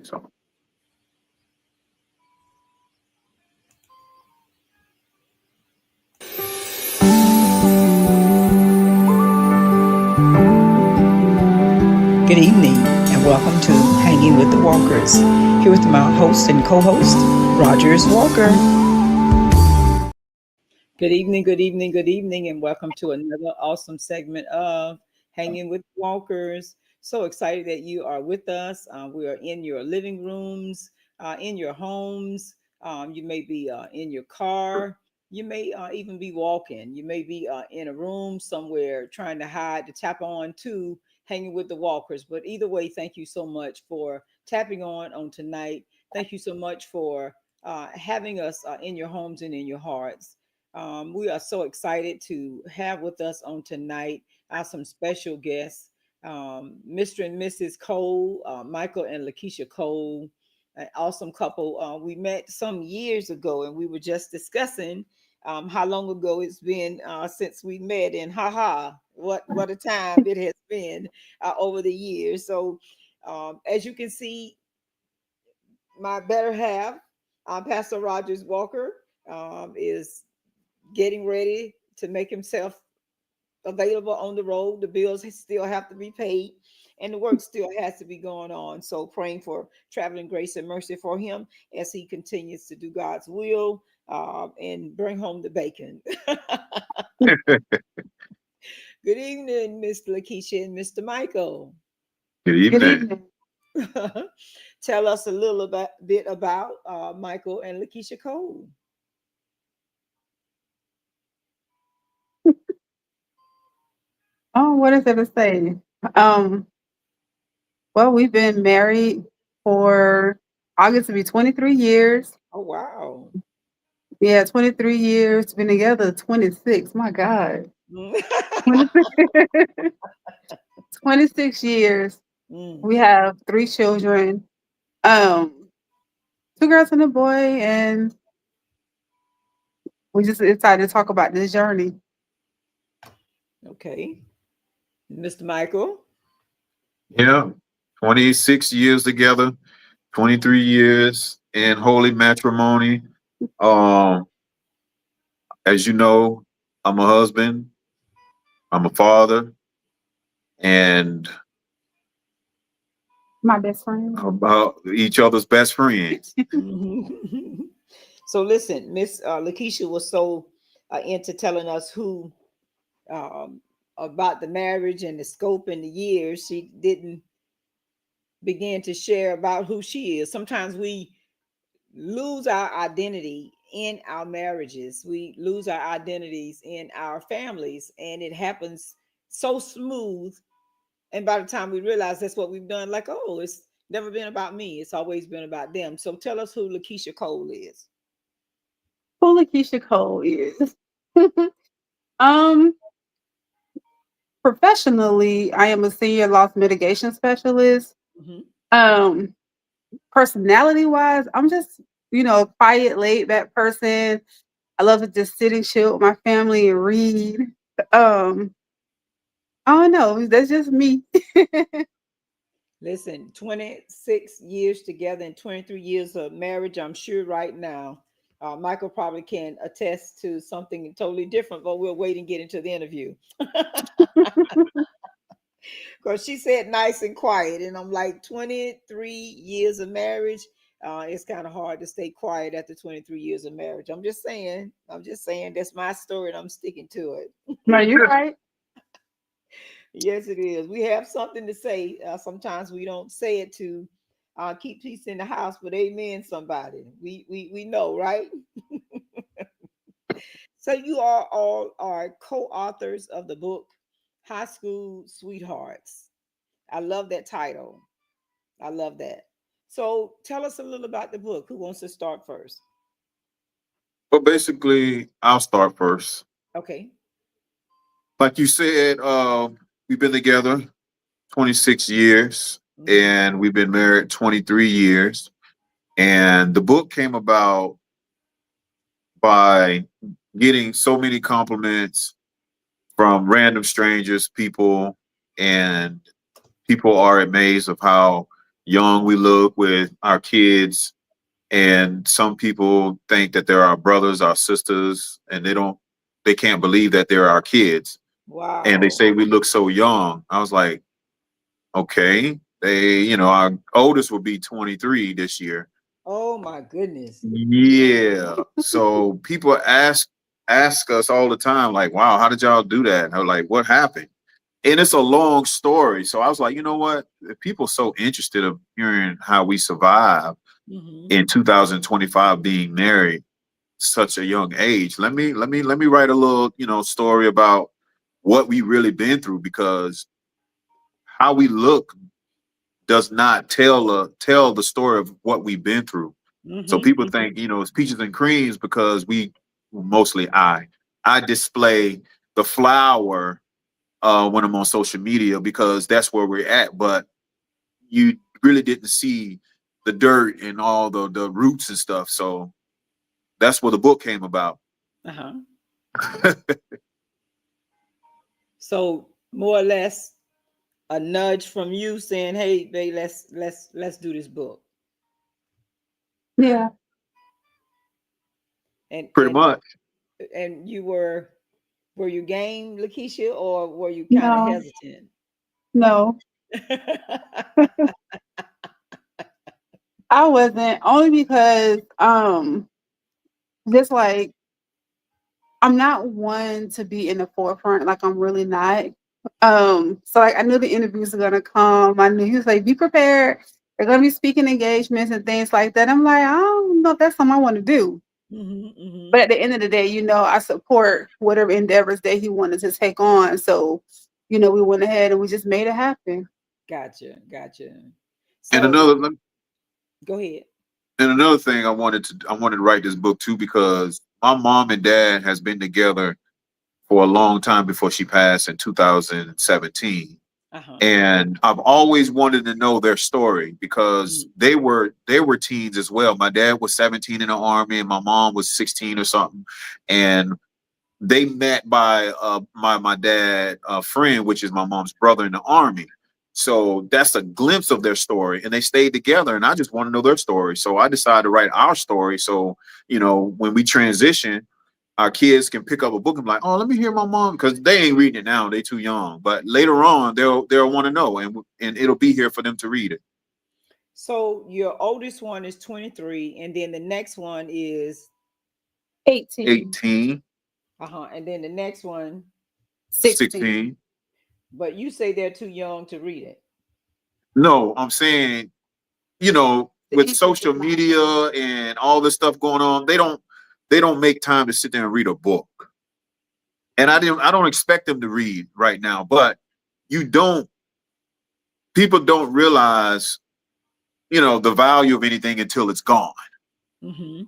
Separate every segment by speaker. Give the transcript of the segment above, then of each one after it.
Speaker 1: So
Speaker 2: Good evening and welcome to Hanging with the Walkers. Here with my host and co-host, Rogers Walker. Good evening, good evening, good evening, and welcome to another awesome segment of Hanging with Walkers. So excited that you are with us. We are in your living rooms, in your homes. You may be in your car. You may even be walking. You may be in a room somewhere trying to hide to tap on to Hanging with the Walkers. But either way, thank you so much for tapping on tonight. Thank you so much for having us in your homes and in your hearts. We are so excited to have with us on tonight some special guests, Mr. and Mrs. Cole, Michael and Lakeisha Cole, an awesome couple. We met some years ago, and we were just discussing how long ago it's been since we met, and haha, what a time it has been over the years. So, as you can see, my better half, Pastor Rogers Walker, is getting ready to make himself available on the road. The bills still have to be paid and the work still has to be going on. So praying for traveling grace and mercy for him as he continues to do God's will and bring home the bacon. Good evening, Miss Lakeisha and Mr. Michael.
Speaker 1: good
Speaker 3: Good
Speaker 1: evening.
Speaker 3: evening.
Speaker 2: Tell us a little bit about Michael and Lakeisha Cole.
Speaker 3: Oh, what is there to say? Um, well, we've been married for August to be 23 years.
Speaker 2: Oh, wow.
Speaker 3: Yeah, 23 years. Been together 26. My God.
Speaker 2: Mm.
Speaker 3: 26 years.
Speaker 2: Mm.
Speaker 3: We have three children. Um, two girls and a boy, and we just decided to talk about this journey.
Speaker 2: Okay. Mr. Michael.
Speaker 1: Yeah, 26 years together, 23 years in holy matrimony. Um, as you know, I'm a husband, I'm a father, and
Speaker 3: My best friend.
Speaker 1: each other's best friends.
Speaker 2: Mhm. So listen, Miss Lakeisha was so into telling us who um, about the marriage and the scope and the years. She didn't begin to share about who she is. Sometimes we lose our identity in our marriages. We lose our identities in our families, and it happens so smooth. And by the time we realize that's what we've done, like, oh, it's never been about me. It's always been about them. So tell us who Lakeisha Cole is.
Speaker 3: Who Lakeisha Cole is. um, Professionally, I am a senior loss mitigation specialist.
Speaker 2: Mhm.
Speaker 3: Um, Personality wise, I'm just, a quiet, laid back person. I love to just sit and chill with my family and read. Um, I don't know. That's just me.
Speaker 2: Listen, 26 years together and 23 years of marriage. I'm sure right now, Michael probably can attest to something totally different, but we'll wait and get into the interview. Because she said nice and quiet. And I'm like, 23 years of marriage. It's kind of hard to stay quiet after 23 years of marriage. I'm just saying. I'm just saying that's my story and I'm sticking to it.
Speaker 3: No, you're right.
Speaker 2: Yes, it is. We have something to say. Sometimes we don't say it to keep peace in the house, but amen, somebody. We know, right? So you are all are co-authors of the book High School Sweethearts. I love that title. I love that. So tell us a little about the book. Who wants to start first?
Speaker 1: But basically, I'll start first.
Speaker 2: Okay.
Speaker 1: Like you said, we've been together 26 years
Speaker 2: Hmm.
Speaker 1: and we've been married 23 years. And the book came about by getting so many compliments from random strangers, people, and people are amazed of how young we look with our kids. And some people think that they're our brothers, our sisters, and they can't believe that they're our kids. And they
Speaker 2: Wow.
Speaker 1: say we look so young. I was like, okay. Our oldest will be 23 this year.
Speaker 2: Oh my goodness.
Speaker 1: Yeah. So people ask us all the time, like, wow, how did y'all do that? And I'm like, what happened? And it's a long story. So I was like, you know what? If people so interested of hearing how we survive
Speaker 2: Hmm.
Speaker 1: in 2025 being married such a young age, let me write a little, story about what we really been through, because how we look does not tell the story of what we've been through. So
Speaker 2: Hmm.
Speaker 1: people think, it's peaches and creams because mostly I display the flower when I'm on social media because that's where we're at. But you really didn't see the dirt and all the roots and stuff. So that's where the book came about.
Speaker 2: Uh-huh. So more or less a nudge from you saying, "Hey, babe, let's do this book."
Speaker 3: Yeah.
Speaker 2: And
Speaker 1: Pretty much.
Speaker 2: you were you game, Lakeisha, or were you kind of
Speaker 3: No.
Speaker 2: hesitant?
Speaker 3: No. I wasn't, only because just like I'm not one to be in the forefront, like I'm really not. So like I knew the interviews are gonna come. I knew he was like, be prepared. They're gonna be speaking engagements and things like that. I'm like, I don't know if that's something I want to do.
Speaker 2: Hmm. Hmm.
Speaker 3: But at the end of the day, I support whatever endeavors that he wanted to take on. So, we went ahead and we just made it happen.
Speaker 2: Gotcha, gotcha.
Speaker 1: And
Speaker 2: So
Speaker 1: another
Speaker 2: go ahead.
Speaker 1: and another thing I wanted to write this book too because my mom and dad has been together for a long time before she passed in 2017.
Speaker 2: Uh-huh.
Speaker 1: And I've always wanted to know their story because
Speaker 2: Mhm.
Speaker 1: they were teens as well. My dad was 17 in the army and my mom was 16 or something. And they met by my dad friend, which is my mom's brother in the army. So that's a glimpse of their story, and they stayed together. And I just want to know their story, so I decided to write our story. So when we transition, our kids can pick up a book and be like, "Oh, let me hear my mom," because they ain't reading it now; they too young. But later on, they'll want to know, and it'll be here for them to read it.
Speaker 2: So your oldest one is 23, and then the next one is
Speaker 3: 18,
Speaker 1: 18,
Speaker 2: and then the next one,
Speaker 3: 16.
Speaker 1: 16.
Speaker 2: but you say they're too young to read it.
Speaker 1: No, I'm saying
Speaker 3: The
Speaker 1: with
Speaker 3: interest is
Speaker 1: social
Speaker 3: not
Speaker 1: media
Speaker 3: there.
Speaker 1: and all this stuff going on, they don't make time to sit there and read a book. And I don't expect them to read right now, but you don't people don't realize, the value of anything until it's gone.
Speaker 2: Mm-hmm.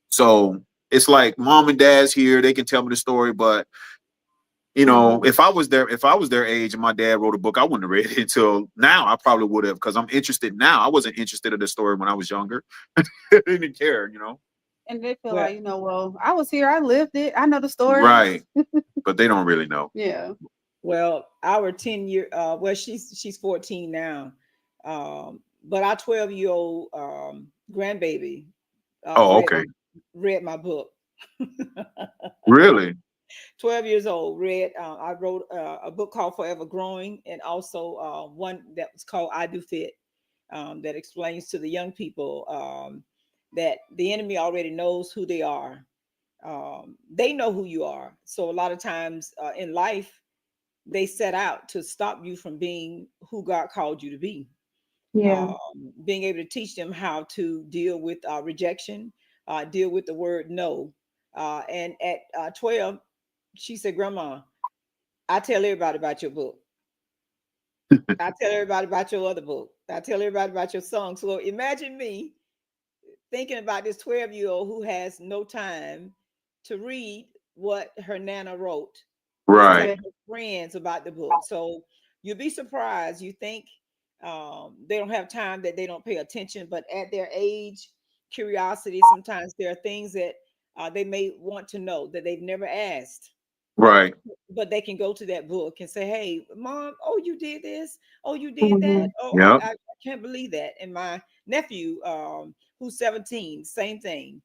Speaker 1: So it's like mom and dad's here, they can tell me the story, but if I was their age and my dad wrote a book, I wouldn't have read it until now. I probably would have because I'm interested now. I wasn't interested in the story when I was younger. I didn't care.
Speaker 3: And they feel
Speaker 2: Well,
Speaker 3: like, well, I was here, I lived it, I know the stories.
Speaker 1: Right. But they don't really know.
Speaker 3: Yeah.
Speaker 2: our 10-year, well, she's 14 now, but our 12-year-old grandbaby uh,
Speaker 1: Oh,
Speaker 2: read
Speaker 1: okay.
Speaker 2: read my book.
Speaker 1: Really?
Speaker 2: 12 years old, read. I wrote a book called Forever Growing, and also one that was called I Do Fit, that explains to the young people that the enemy already knows who they are. They know who you are. So a lot of times in life, they set out to stop you from being who God called you to be.
Speaker 3: Yeah.
Speaker 2: Um, Being able to teach them how to deal with rejection, deal with the word no. And at 12, she said, "Grandma, I tell everybody about your book. I tell everybody about your other book. I tell everybody about your song." So imagine me thinking about this 12-year-old who has no time to read what her nana wrote and tell
Speaker 1: Right.
Speaker 3: Yeah.
Speaker 2: her friends about the book. So you'll be surprised. You think they don't have time, that they don't pay attention, but at their age, curiosity, sometimes there are things that they may want to know that they've never asked.
Speaker 1: Right.
Speaker 2: but they can go to that book and say, "Hey, mom, oh, you did this. Oh, you did that.
Speaker 3: Mhm.
Speaker 2: Oh,
Speaker 1: Yep.
Speaker 2: I can't believe that." And my nephew, who's 17, same thing.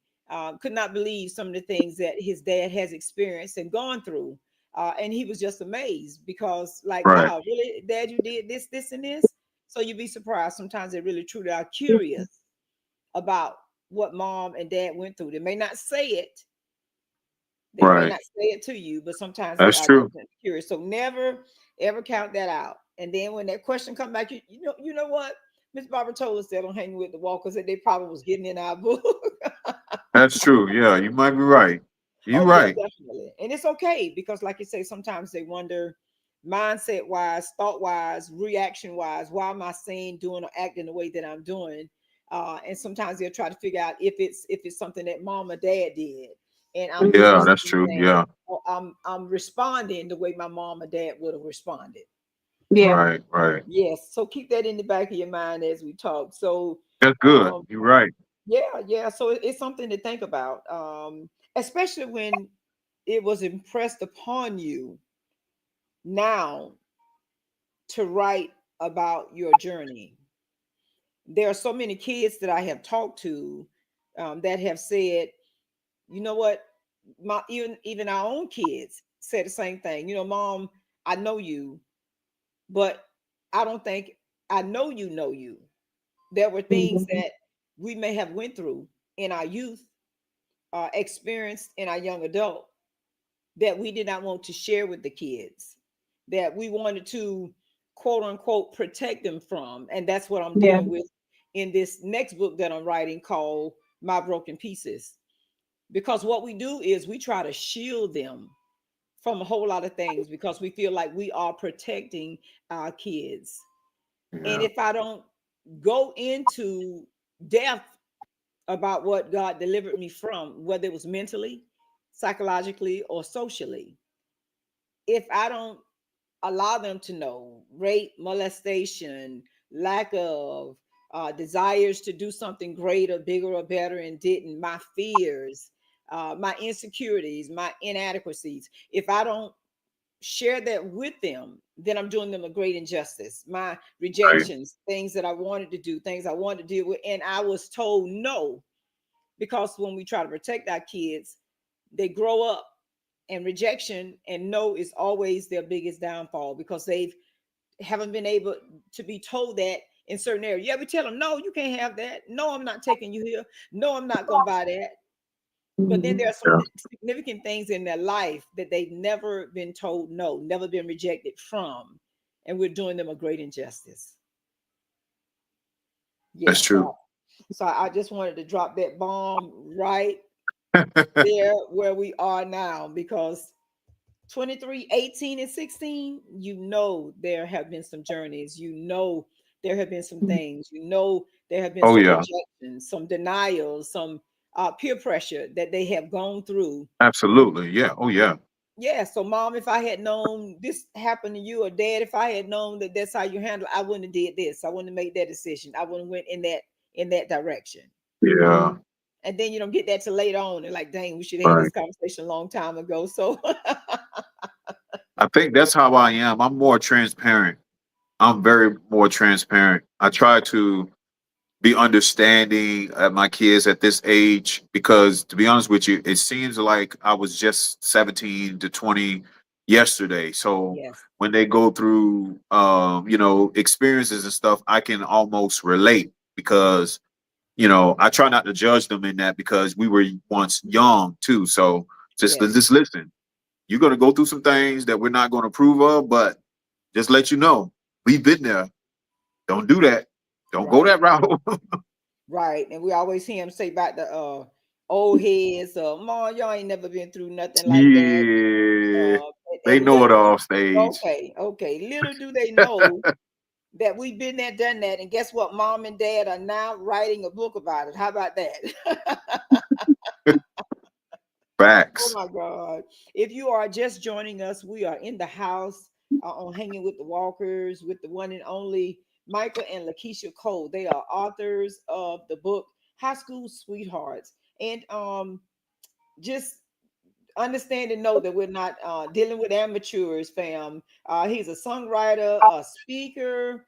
Speaker 2: Could not believe some of the things that his dad has experienced and gone through. And he was just amazed because, like,
Speaker 1: Right.
Speaker 2: wow, really, Dad, you did this, this, and this. So you'd be surprised. Sometimes they really truly are curious about what mom and dad went through. They may not say it, they may
Speaker 1: Right.
Speaker 2: not say it to you, but sometimes they
Speaker 1: That's
Speaker 2: are
Speaker 1: true.
Speaker 2: definitely curious. So never ever count that out. And then when that question come back, you know what? Miss Barbara told us that on Hanging with the Walkers that they probably was getting in our book.
Speaker 1: That's true. Yeah, you might be right. You
Speaker 2: Oh yeah,
Speaker 1: right.
Speaker 2: definitely. And it's okay because like you say, sometimes they wonder mindset wise, thought wise, reaction wise, why am I saying, doing, or acting the way that I'm doing? And sometimes they'll try to figure out if it's something that mom or dad did. And I'm doing the
Speaker 1: Yeah, that's
Speaker 2: same
Speaker 1: true.
Speaker 2: thing.
Speaker 1: Yeah.
Speaker 2: Or I'm responding the way my mom or dad would have responded.
Speaker 3: Yeah.
Speaker 1: Right. Right.
Speaker 2: Yes. So keep that in the back of your mind as we talk. So
Speaker 1: That's good.
Speaker 2: um
Speaker 1: You're right.
Speaker 2: yeah, yeah. So it's something to think about. Especially when it was impressed upon you now to write about your journey. There are so many kids that I have talked to that have said, you know what, my even our own kids said the same thing. Mom, I know you, but I don't think I know you. There were things
Speaker 3: Mhm.
Speaker 2: that we may have went through in our youth, experienced in our young adult, that we did not want to share with the kids, that we wanted to quote unquote protect them from. And that's what I'm
Speaker 3: Yeah.
Speaker 2: dealing with in this next book that I'm writing called My Broken Pieces. Because what we do is we try to shield them from a whole lot of things because we feel like we are protecting our kids. And
Speaker 1: Yeah.
Speaker 2: if I don't go into depth about what God delivered me from, whether it was mentally, psychologically, or socially, if I don't allow them to know rape, molestation, lack of desires to do something greater, bigger, or better, and didn't, my fears, my insecurities, my inadequacies, if I don't share that with them, then I'm doing them a great injustice. My
Speaker 1: Right.
Speaker 2: rejections, things that I wanted to do, things I wanted to deal with, and I was told no, because when we try to protect our kids, they grow up, and rejection and no is always their biggest downfall because they haven't been able to be told that in certain areas. Yeah, we tell them, no, you can't have that. No, I'm not taking you here. No, I'm not going to buy that. But then
Speaker 3: Mhm.
Speaker 2: there are some
Speaker 1: Yeah.
Speaker 2: significant things in their life that they've never been told no, never been rejected from. And we're doing them a great injustice.
Speaker 1: That's
Speaker 2: Yeah.
Speaker 1: true.
Speaker 2: So I just wanted to drop that bomb right there where we are now because 23, 18, and 16, there have been some journeys. There have been some things. There have been
Speaker 1: Oh
Speaker 2: some
Speaker 1: yeah.
Speaker 2: rejections, some denials, some peer pressure that they have gone through.
Speaker 1: Absolutely. Yeah. Oh yeah.
Speaker 2: Yeah. So, mom, if I had known this happened to you, or dad, if I had known that that's how you handle, I wouldn't have did this. I wouldn't have made that decision. I wouldn't have went in that direction.
Speaker 1: Yeah.
Speaker 2: And then you don't get that till later on, and like, dang, we should have had
Speaker 1: Right.
Speaker 2: this conversation a long time ago. So,
Speaker 1: I think that's how I am. I'm more transparent. I'm very more transparent. I try to be understanding at my kids at this age because to be honest with you, it seems like I was just 17 to 20 yesterday. So
Speaker 2: yes,
Speaker 1: when they go through experiences and stuff, I can almost relate because I try not to judge them in that because we were once young too. So
Speaker 2: yes.
Speaker 1: just listen. You're gonna go through some things that we're not gonna approve of, but just let you know, we've been there. Don't do that. Don't go
Speaker 2: Right.
Speaker 1: that route.
Speaker 2: Right. And we always hear him say about the old heads, Mom, y'all ain't never been through nothing like that.
Speaker 1: Yeah, they
Speaker 2: And
Speaker 1: know it
Speaker 2: little
Speaker 1: off stage.
Speaker 2: okay, okay. Little do they know that we've been there, done that. And guess what? Mom and dad are now writing a book about it. How about that? Oh
Speaker 1: Facts.
Speaker 2: my God. If you are just joining us, we are in the house on Hanging with the Walkers with the one and only Michael and Lakeisha Cole. They are authors of the book High School Sweethearts. And just understand and know that we're not dealing with amateurs, fam. He's a songwriter, a speaker.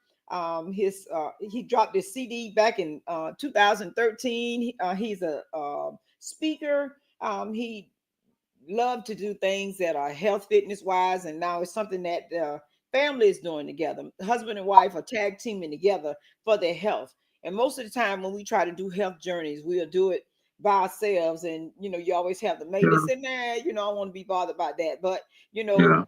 Speaker 2: He dropped his CD back in 2013. He's a speaker. He loved to do things that are health fitness wise, and now it's something that the family is doing together. Husband and wife are tag teaming together for their health. And most of the time when we try to do health journeys, we'll do it by ourselves. And you always have the mate that
Speaker 1: Yeah.
Speaker 2: say, nah, I don't want to be bothered by that. But
Speaker 1: Yeah.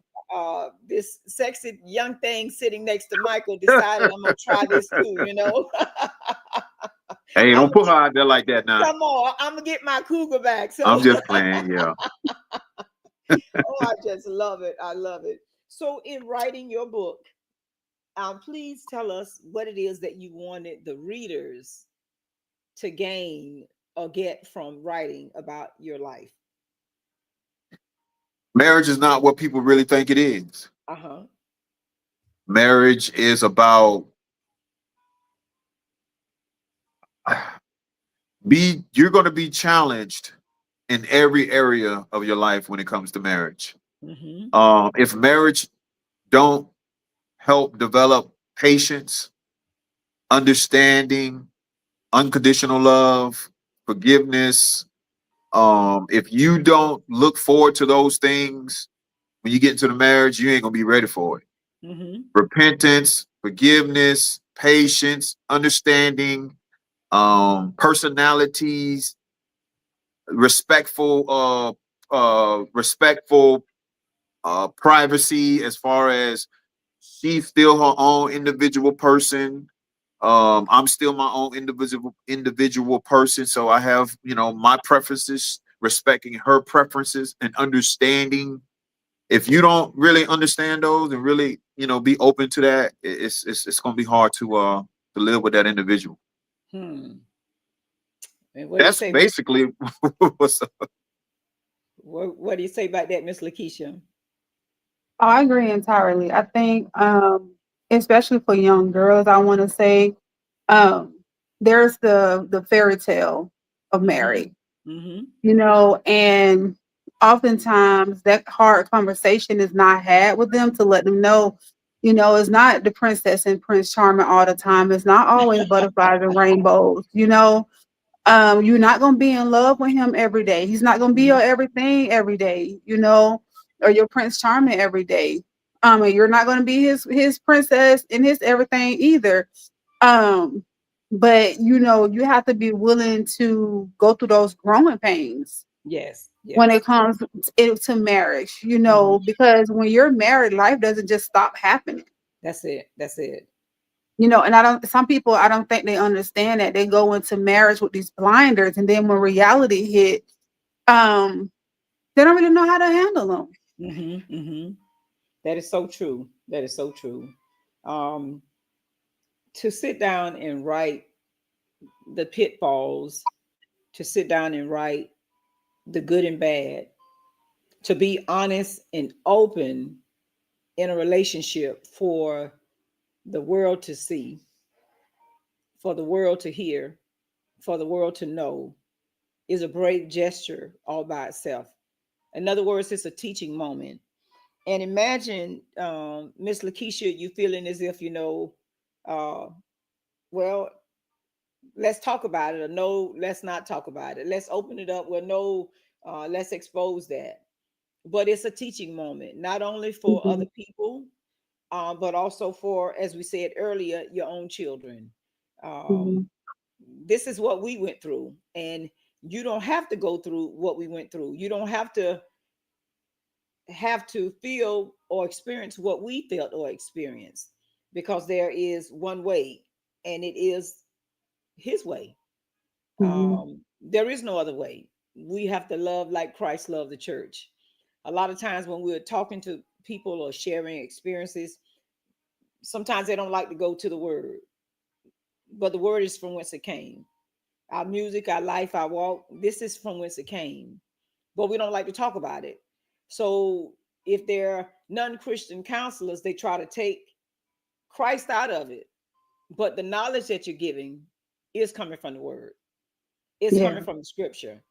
Speaker 2: this sexy young thing sitting next to Michael decided I'm gonna try this too.
Speaker 1: Hey,
Speaker 2: I'm
Speaker 1: don't
Speaker 2: gonna
Speaker 1: put her
Speaker 2: get,
Speaker 1: out there like that now.
Speaker 2: come on, I'm gonna get my cougar back.
Speaker 1: I'm
Speaker 2: So
Speaker 1: just playing. Yeah.
Speaker 2: oh, I just love it. I love it. So, in writing your book, please tell us what it is that you wanted the readers to gain or get from writing about your life.
Speaker 1: Marriage is not what people really think it is.
Speaker 2: Uh huh.
Speaker 1: Marriage is about you're going to be challenged in every area of your life when it comes to marriage.
Speaker 2: Mm-hmm.
Speaker 1: If marriage don't help develop patience, understanding, unconditional love, forgiveness, if you don't look forward to those things when you get into the marriage, you ain't gonna be ready for it.
Speaker 2: Mm-hmm.
Speaker 1: Repentance, forgiveness, patience, understanding, personalities, respectful, respectful privacy, as far as she's still her own individual person. I'm still my own individual person, so I have my preferences, respecting her preferences and understanding. If you don't really understand those and really be open to that, it's going to be hard to live with that individual.
Speaker 2: Hmm. And what do you
Speaker 1: That's
Speaker 2: say?
Speaker 1: basically what's
Speaker 2: What do you say about that, Miss Lakeisha?
Speaker 3: Oh, I agree entirely. I think, especially for young girls, I want to say, um, there's the fairy tale of
Speaker 2: Mm-hmm.
Speaker 3: marriage,
Speaker 2: Mm-hmm.
Speaker 3: and oftentimes that hard conversation is not had with them to let them know, it's not the princess and Prince Charming all the time. It's not always butterflies and rainbows. You're not gonna be in love with him every day. He's not gonna be
Speaker 2: Mm-hmm.
Speaker 3: your everything every day, or your Prince Charming every day. And you're not gonna be his princess and his everything either. Um, but you have to be willing to go through those growing pains
Speaker 2: Yes.
Speaker 3: when
Speaker 2: Yes.
Speaker 3: it comes to marriage,
Speaker 2: Mm-hmm.
Speaker 3: because when you're married, life doesn't just stop happening.
Speaker 2: That's it. That's it.
Speaker 3: And some people, I don't think they understand that they go into marriage with these blinders, and then when reality hit, um, they don't really know how to handle them.
Speaker 2: Mm-hmm. Mm-hmm. That is so true. That is so true. Um, to sit down and write the pitfalls, to sit down and write the good and bad, to be honest and open in a relationship for the world to see, for the world to hear, for the world to know is a great gesture all by itself. In other words, it's a teaching moment. And imagine, Miss Lakeisha, you feeling as if, uh, well, let's talk about it, or no, let's not talk about it. Let's open it up. Well, no, let's expose that. But it's a teaching moment, not only for other
Speaker 3: Mhm,
Speaker 2: people, but also for, as we said earlier, your own children. Um,
Speaker 3: mhm,
Speaker 2: this is what we went through, and you don't have to go through what we went through. You don't have to feel or experience what we felt or experienced, because there is one way, and it is His way.
Speaker 3: mhm,
Speaker 2: There is no other way. We have to love like Christ loved the church. A lot of times when we're talking to people or sharing experiences, sometimes they don't like to go to the word, but the word is from whence it came. Our music, our life, our walk, this is from whence it came, but we don't like to talk about it. So if they're non-Christian counselors, they try to take Christ out of it, but the knowledge that you're giving is coming from the word. It's
Speaker 3: yeah.
Speaker 2: coming from the scripture.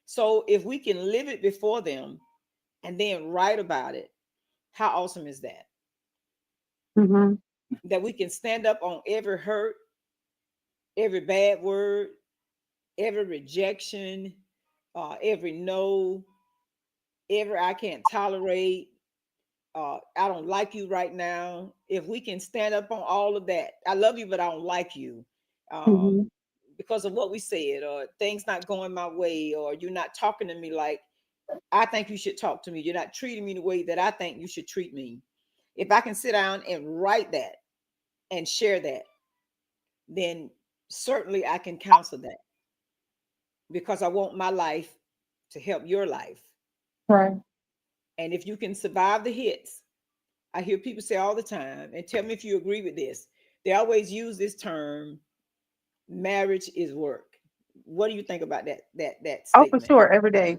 Speaker 2: So if we can live it before them, and then write about it. How awesome is that?
Speaker 3: Mm-hmm.
Speaker 2: That we can stand up on every hurt, every bad word, every rejection, every no, every I can't tolerate, I don't like you right now. If we can stand up on all of that, I love you, but I don't like you, um,
Speaker 3: Mm-hmm.
Speaker 2: because of what we said, or things not going my way, or you're not talking to me like I think you should talk to me. You're not treating me the way that I think you should treat me. If I can sit down and write that and share that, then certainly I can counsel that, because I want my life to help your life.
Speaker 3: Right.
Speaker 2: And if you can survive the hits, I hear people say all the time, and tell me if you agree with this. They always use this term, marriage is work. What do you think about that
Speaker 3: Oh, for
Speaker 2: statement?
Speaker 3: sure. Every day.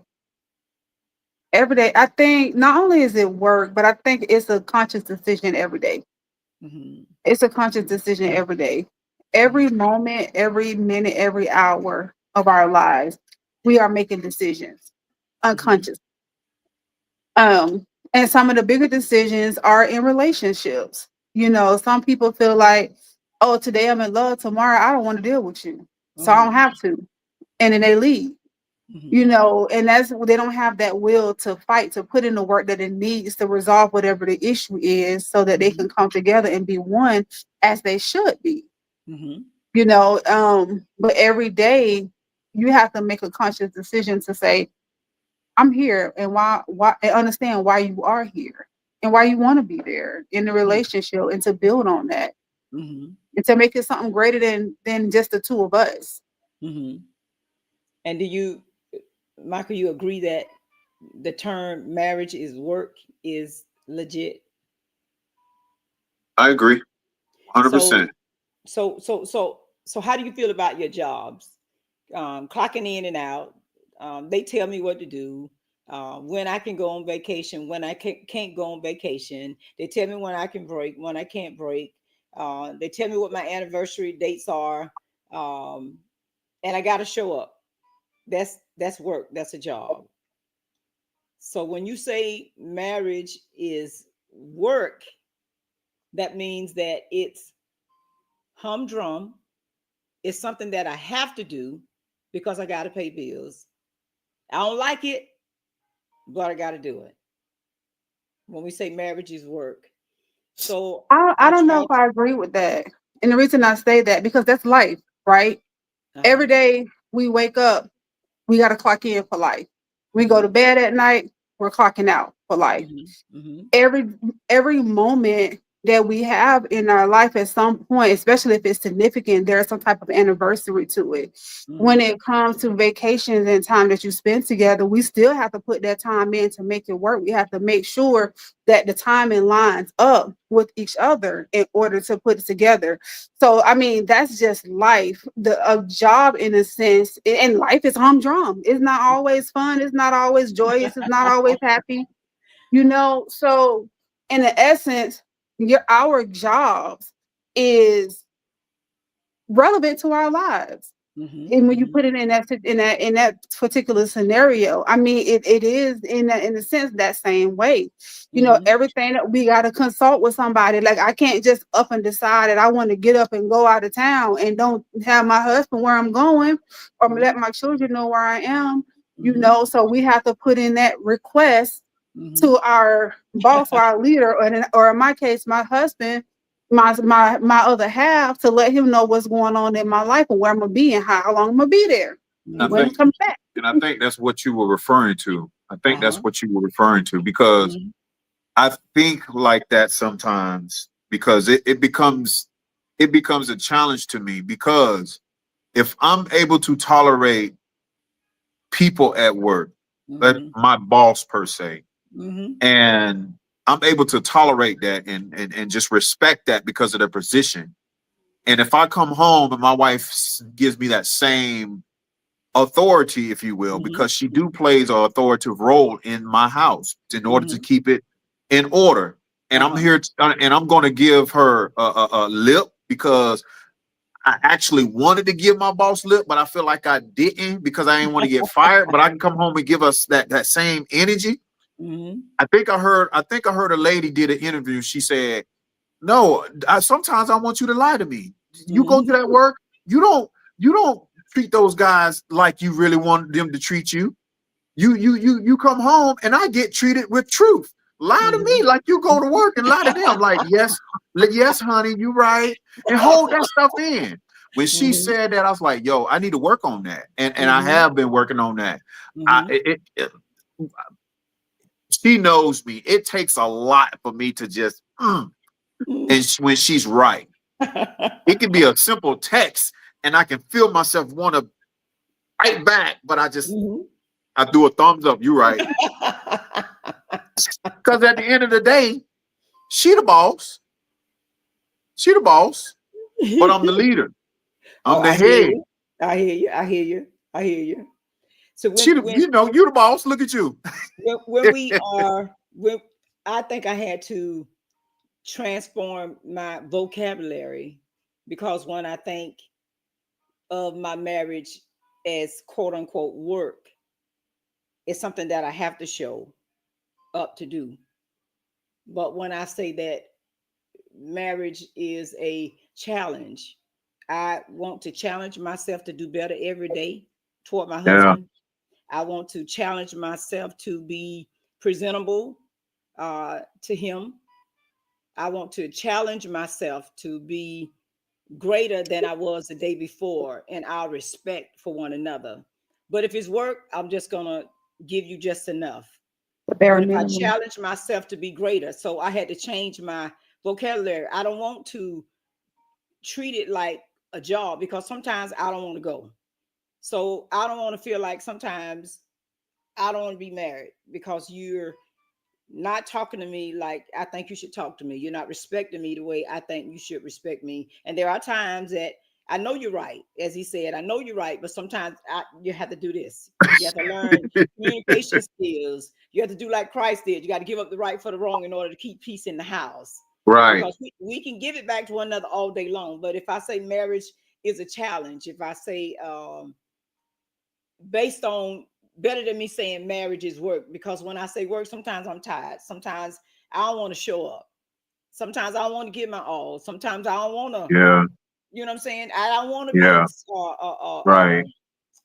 Speaker 3: Every day. I think not only is it work, but I think it's a conscious decision every day.
Speaker 2: Hmm.
Speaker 3: It's a conscious decision every day. Every
Speaker 2: Hmm.
Speaker 3: moment, every minute, every hour of our lives, we are making decisions
Speaker 2: Hmm.
Speaker 3: unconscious. And some of the bigger decisions are in relationships. You know, some people feel like, oh, today I'm in love, tomorrow I don't want to deal with you. So I don't
Speaker 2: Hmm.
Speaker 3: have to. And then they leave. You
Speaker 2: Hmm.
Speaker 3: know, and that's they don't have that will to fight, to put in the work that it needs to resolve whatever the issue is so that they
Speaker 2: Hmm.
Speaker 3: can come together and be one as they should be.
Speaker 2: Hmm.
Speaker 3: You know, but every day you have to make a conscious decision to say, I'm here, and why and understand why you are here and why you want to be there in the relationship, and to build on that
Speaker 2: Hmm.
Speaker 3: and to make it something greater than just the two of us.
Speaker 2: Hmm. And do you, Michael, you agree that the term marriage is work is legit?
Speaker 1: I agree,
Speaker 2: So
Speaker 1: 100%.
Speaker 2: so how do you feel about your jobs? Clocking in and out. They tell me what to do. When I can go on vacation, when I can't go on vacation. They tell me when I can break, when I can't break. They tell me what my anniversary dates are, and I got to show up. That's work. That's a job. So when you say marriage is work, that means that it's humdrum. It's something that I have to do because I got to pay bills. I don't like it, but I got to do it. When we say marriage is work, so
Speaker 3: I
Speaker 2: I
Speaker 3: don't know
Speaker 2: try
Speaker 3: if I agree with that, and the reason I say that because that's life, right?
Speaker 2: to.
Speaker 3: Every day we wake up, we got to clock in for life. We go to
Speaker 2: Hmm.
Speaker 3: bed at night, we're clocking out for life.
Speaker 2: Hmm. Hmm.
Speaker 3: Every moment that we have in our life at some point, especially if it's significant, there's some type of anniversary to it. When
Speaker 2: Hmm.
Speaker 3: it comes to vacations and time that you spend together, we still have to put that time in to make it work. We have to make sure that the timing lines up with each other in order to put it together. So I mean, that's just life. The a job in a sense, and life is humdrum. It's not always fun. It's not always joyous. It's not always happy. You know, so in the essence, our jobs is relevant to our lives.
Speaker 2: Hmm.
Speaker 3: And when you
Speaker 2: Hmm.
Speaker 3: put it in that particular scenario, I mean, it is in a sense that same way. You know,
Speaker 2: Hmm.
Speaker 3: everything that we got to consult with somebody. Like I can't just up and decide that I want to get up and go out of town and don't have my husband where I'm going, or let my children know where I am. You
Speaker 2: Hmm.
Speaker 3: know, so we have to put in that request
Speaker 2: Hmm.
Speaker 3: to our boss or our leader, or in my case, my husband, my other half, to let him know what's going on in my life and where I'm gonna be and how long I'm gonna be there
Speaker 1: And I
Speaker 3: when
Speaker 2: Hmm.
Speaker 3: it
Speaker 1: think,
Speaker 3: comes back.
Speaker 1: and I think that's what you were referring to. I think that's
Speaker 2: Uh-huh.
Speaker 1: what you were referring to because
Speaker 2: Hmm.
Speaker 1: I think like that sometimes because it becomes a challenge to me because if I'm able to tolerate people at work, but
Speaker 2: Hmm.
Speaker 1: my boss per se,
Speaker 2: Hmm.
Speaker 1: and I'm able to tolerate that and just respect that because of their position. And if I come home and my wife gives me that same authority, if you will,
Speaker 2: Hmm.
Speaker 1: because she do plays an authoritative role in my house in order to
Speaker 2: Hmm.
Speaker 1: keep it in order. And I'm
Speaker 2: Uh-huh.
Speaker 1: here and I'm going to give her a lip because I actually wanted to give my boss lip, but I feel like I didn't because I didn't want to get fired. But I can come home and give us that same energy.
Speaker 2: Mm-hmm.
Speaker 1: I think I heard a lady did an interview. She said, "No, sometimes I want you to lie to me. You go to
Speaker 2: Mm-hmm.
Speaker 1: that work. You don't treat those guys like you really want them to treat you. You come home and I get treated with truth. Lie to me like you go to work and lie to them. Like, yes, yes, honey, you right. And hold that stuff in." When she
Speaker 2: Mm-hmm.
Speaker 1: said that, I was like, yo, I need to work on that. And I
Speaker 2: Mm-hmm.
Speaker 1: have been working on that. I
Speaker 2: Mm-hmm.
Speaker 1: she knows me. It takes a lot for me to just and when she's right. It can be a simple text and I can feel myself want to fight back, but
Speaker 2: Mhm.
Speaker 1: I do a thumbs up. You right. Because at the end of the day, she the boss. She the boss, but I'm the leader.
Speaker 2: Oh,
Speaker 1: I'm the
Speaker 2: I hear
Speaker 1: head.
Speaker 2: you. I hear you. I hear you. I hear you. So
Speaker 1: She, you know, you the boss. Look at you.
Speaker 2: when we are when I think I had to transform my vocabulary because when I think of my marriage as quote unquote work, it's something that I have to show up to do. But when I say that marriage is a challenge, I want to challenge myself to do better every day toward my
Speaker 1: Yeah,
Speaker 2: husband. I want to challenge myself to be presentable to him. I want to challenge myself to be greater than I was the day before in our respect for one another. But if it's work, I'm just going to give you just enough.
Speaker 3: The bare
Speaker 2: But if I
Speaker 3: minimum.
Speaker 2: challenge myself to be greater, so I had to change my vocabulary. I don't want to treat it like a job because sometimes I don't want to go. So I don't want to feel like sometimes I don't want to be married because you're not talking to me like I think you should talk to me. You're not respecting me the way I think you should respect me. And there are times that I know you're right, as he said, I know you're right, but sometimes you have to do this. You have to learn communication skills. You have to do like Christ did. You got to give up the right for the wrong in order to keep peace in the house.
Speaker 1: right.
Speaker 2: Because we can give it back to one another all day long. But if I say marriage is a challenge, if I say based on better than me saying marriage is work, because when I say work, sometimes I'm tired. Sometimes I don't want to show up. Sometimes I don't want to give my all. Sometimes I don't want to,
Speaker 1: Yeah,
Speaker 2: you know what I'm saying? I don't want to be
Speaker 1: yeah, right.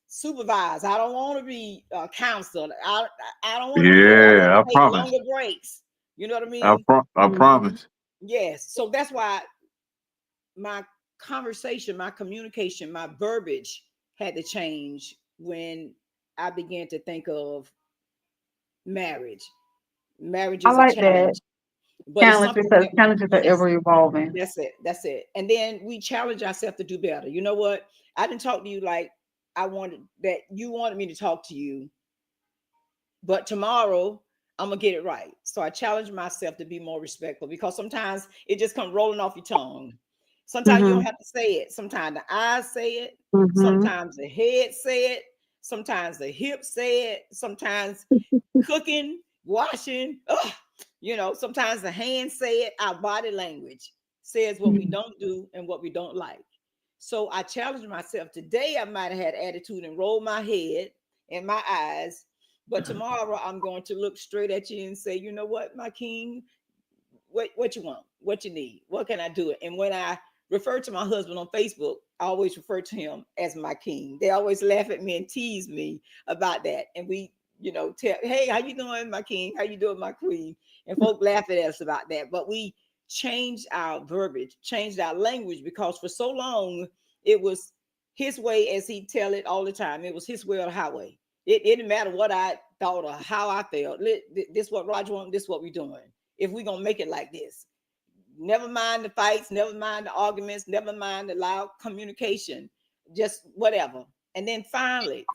Speaker 2: supervised. I don't want to be counseled. I don't want to do that. I want
Speaker 1: Yeah, I
Speaker 2: to take
Speaker 1: promise.
Speaker 2: longer breaks. You know what I mean?
Speaker 1: I
Speaker 3: Mhm.
Speaker 1: promise.
Speaker 2: Yes. So that's why my conversation, my communication, my verbiage had to change when I began to think of marriage. Marriage
Speaker 3: I
Speaker 2: is a
Speaker 3: like that
Speaker 2: challenge, but it's
Speaker 3: challenge
Speaker 2: something
Speaker 3: because
Speaker 2: that
Speaker 3: challenges are
Speaker 2: yes,
Speaker 3: ever evolving.
Speaker 2: that's it. That's it. And then we challenge ourselves to do better. You know what? I didn't talk to you like I wanted that you wanted me to talk to you, but tomorrow I'm gonna get it right. So I challenge myself to be more respectful because sometimes it just comes rolling off your tongue. Sometimes you don't
Speaker 3: Mhm.
Speaker 2: have to say it. Sometimes the eyes say it.
Speaker 3: Mhm.
Speaker 2: Sometimes the head say it. Sometimes the hips say it. Sometimes cooking, washing, ugh, sometimes the hands say it. Our body language says what we
Speaker 3: Mhm.
Speaker 2: don't do and what we don't like. So I challenged myself today. I might have had attitude and rolled my head and my eyes, but tomorrow I'm going to look straight at you and say, you know what, my king, what you want, what you need, what can I do it? And when I refer to my husband on Facebook, I always refer to him as my king. They always laugh at me and tease me about that. And we, tell, hey, how you doing, my king? How you doing, my queen? And folk laugh at us about that. But we changed our verbiage, changed our language because for so long it was his way, as he tell it all the time. It was his way or the highway. It didn't matter what I thought or how I felt. This what Roger want. This what we doing. If we gonna make it like this, never mind the fights, never mind the arguments, never mind the loud communication, just whatever. And then finally,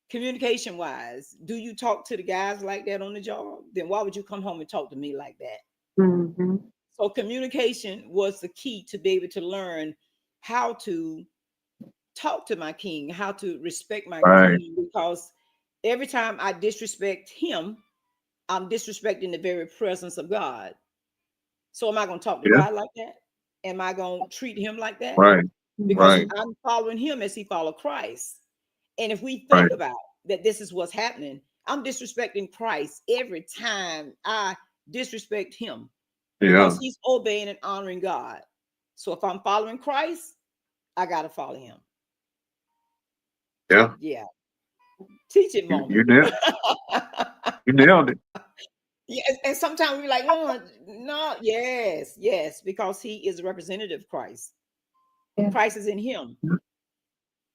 Speaker 2: communication wise, do you talk to the guys like that on the job? Then why would you come home and talk to me like that?
Speaker 3: Mhm.
Speaker 2: So communication was the key to be able to learn how to talk to my king, how to respect my
Speaker 1: Right.
Speaker 2: queen, because every time I disrespect him, I'm disrespecting the very presence of God. So am I going to talk to
Speaker 1: Yeah.
Speaker 2: God like that? Am I going to treat him like that?
Speaker 1: Right.
Speaker 2: Because
Speaker 3: Mhm.
Speaker 1: Right.
Speaker 2: I'm following him as he followed Christ. And if we think
Speaker 1: Right.
Speaker 2: about that, this is what's happening. I'm disrespecting Christ every time I disrespect him
Speaker 1: Yeah.
Speaker 2: because he's obeying and honoring God. So if I'm following Christ, I got to follow him.
Speaker 1: Yeah.
Speaker 2: Yeah. Teaching
Speaker 1: You, you
Speaker 2: moment.
Speaker 1: nailed you nailed it.
Speaker 2: Yes, and sometimes we're like, no, no, yes, yes, because he is a representative of Christ.
Speaker 3: Yeah.
Speaker 2: Christ is in him.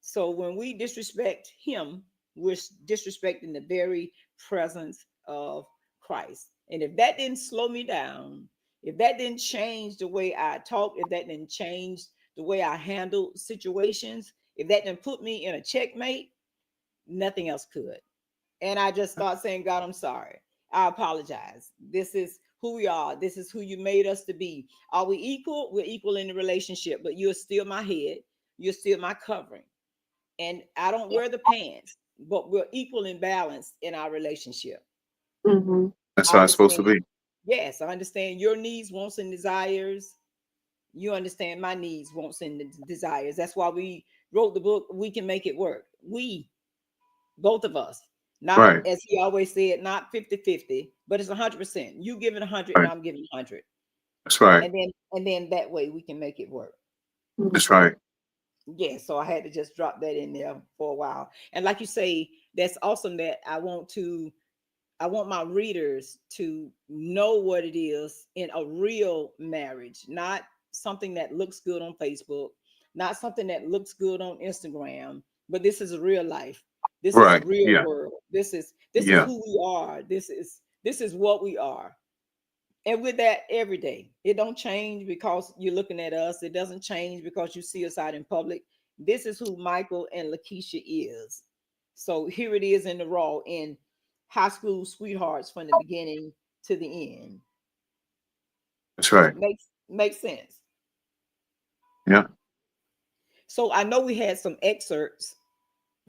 Speaker 2: So when we disrespect him, we're disrespecting the very presence of Christ. And if that didn't slow me down, if that didn't change the way I talk, if that didn't change the way I handle situations, if that didn't put me in a checkmate, nothing else could. And I just start saying, God, I'm sorry. I apologize. This is who we are. This is who you made us to be. Are we equal? We're equal in the relationship, but you're still my head. You're still my covering. And I don't wear the pants, but we're equal in balance in our relationship.
Speaker 3: Mm-hmm.
Speaker 1: That's
Speaker 2: I
Speaker 1: how it's supposed to
Speaker 2: understand.
Speaker 1: be.
Speaker 2: Yes, I understand your needs, wants, and desires. You understand my needs, wants, and desires. That's why we wrote the book, We Can Make It Work. We, both of us, not
Speaker 1: Right.
Speaker 2: as he always said, not 50-50, but it's 100%. You giving 100 and
Speaker 1: Right.
Speaker 2: I'm giving 100.
Speaker 1: That's right.
Speaker 2: And then that way we can make it work.
Speaker 1: That's right.
Speaker 2: Yeah, so I had to just drop that in there for a while. And like you say, that's awesome that I want my readers to know what it is in a real marriage, not something that looks good on Facebook, not something that looks good on Instagram, but this is a real life. This is a
Speaker 1: Right.
Speaker 2: real
Speaker 1: Yeah.
Speaker 2: world. This is
Speaker 1: Yeah.
Speaker 2: who we are. This is what we are. And with that, every day, it don't change because you're looking at us. It doesn't change because you see us out in public. This is who Michael and Lakeisha is. So here it is in the raw, in high school sweethearts from the beginning to the end.
Speaker 1: That's right.
Speaker 2: Makes sense.
Speaker 1: Yeah.
Speaker 2: So I know we had some excerpts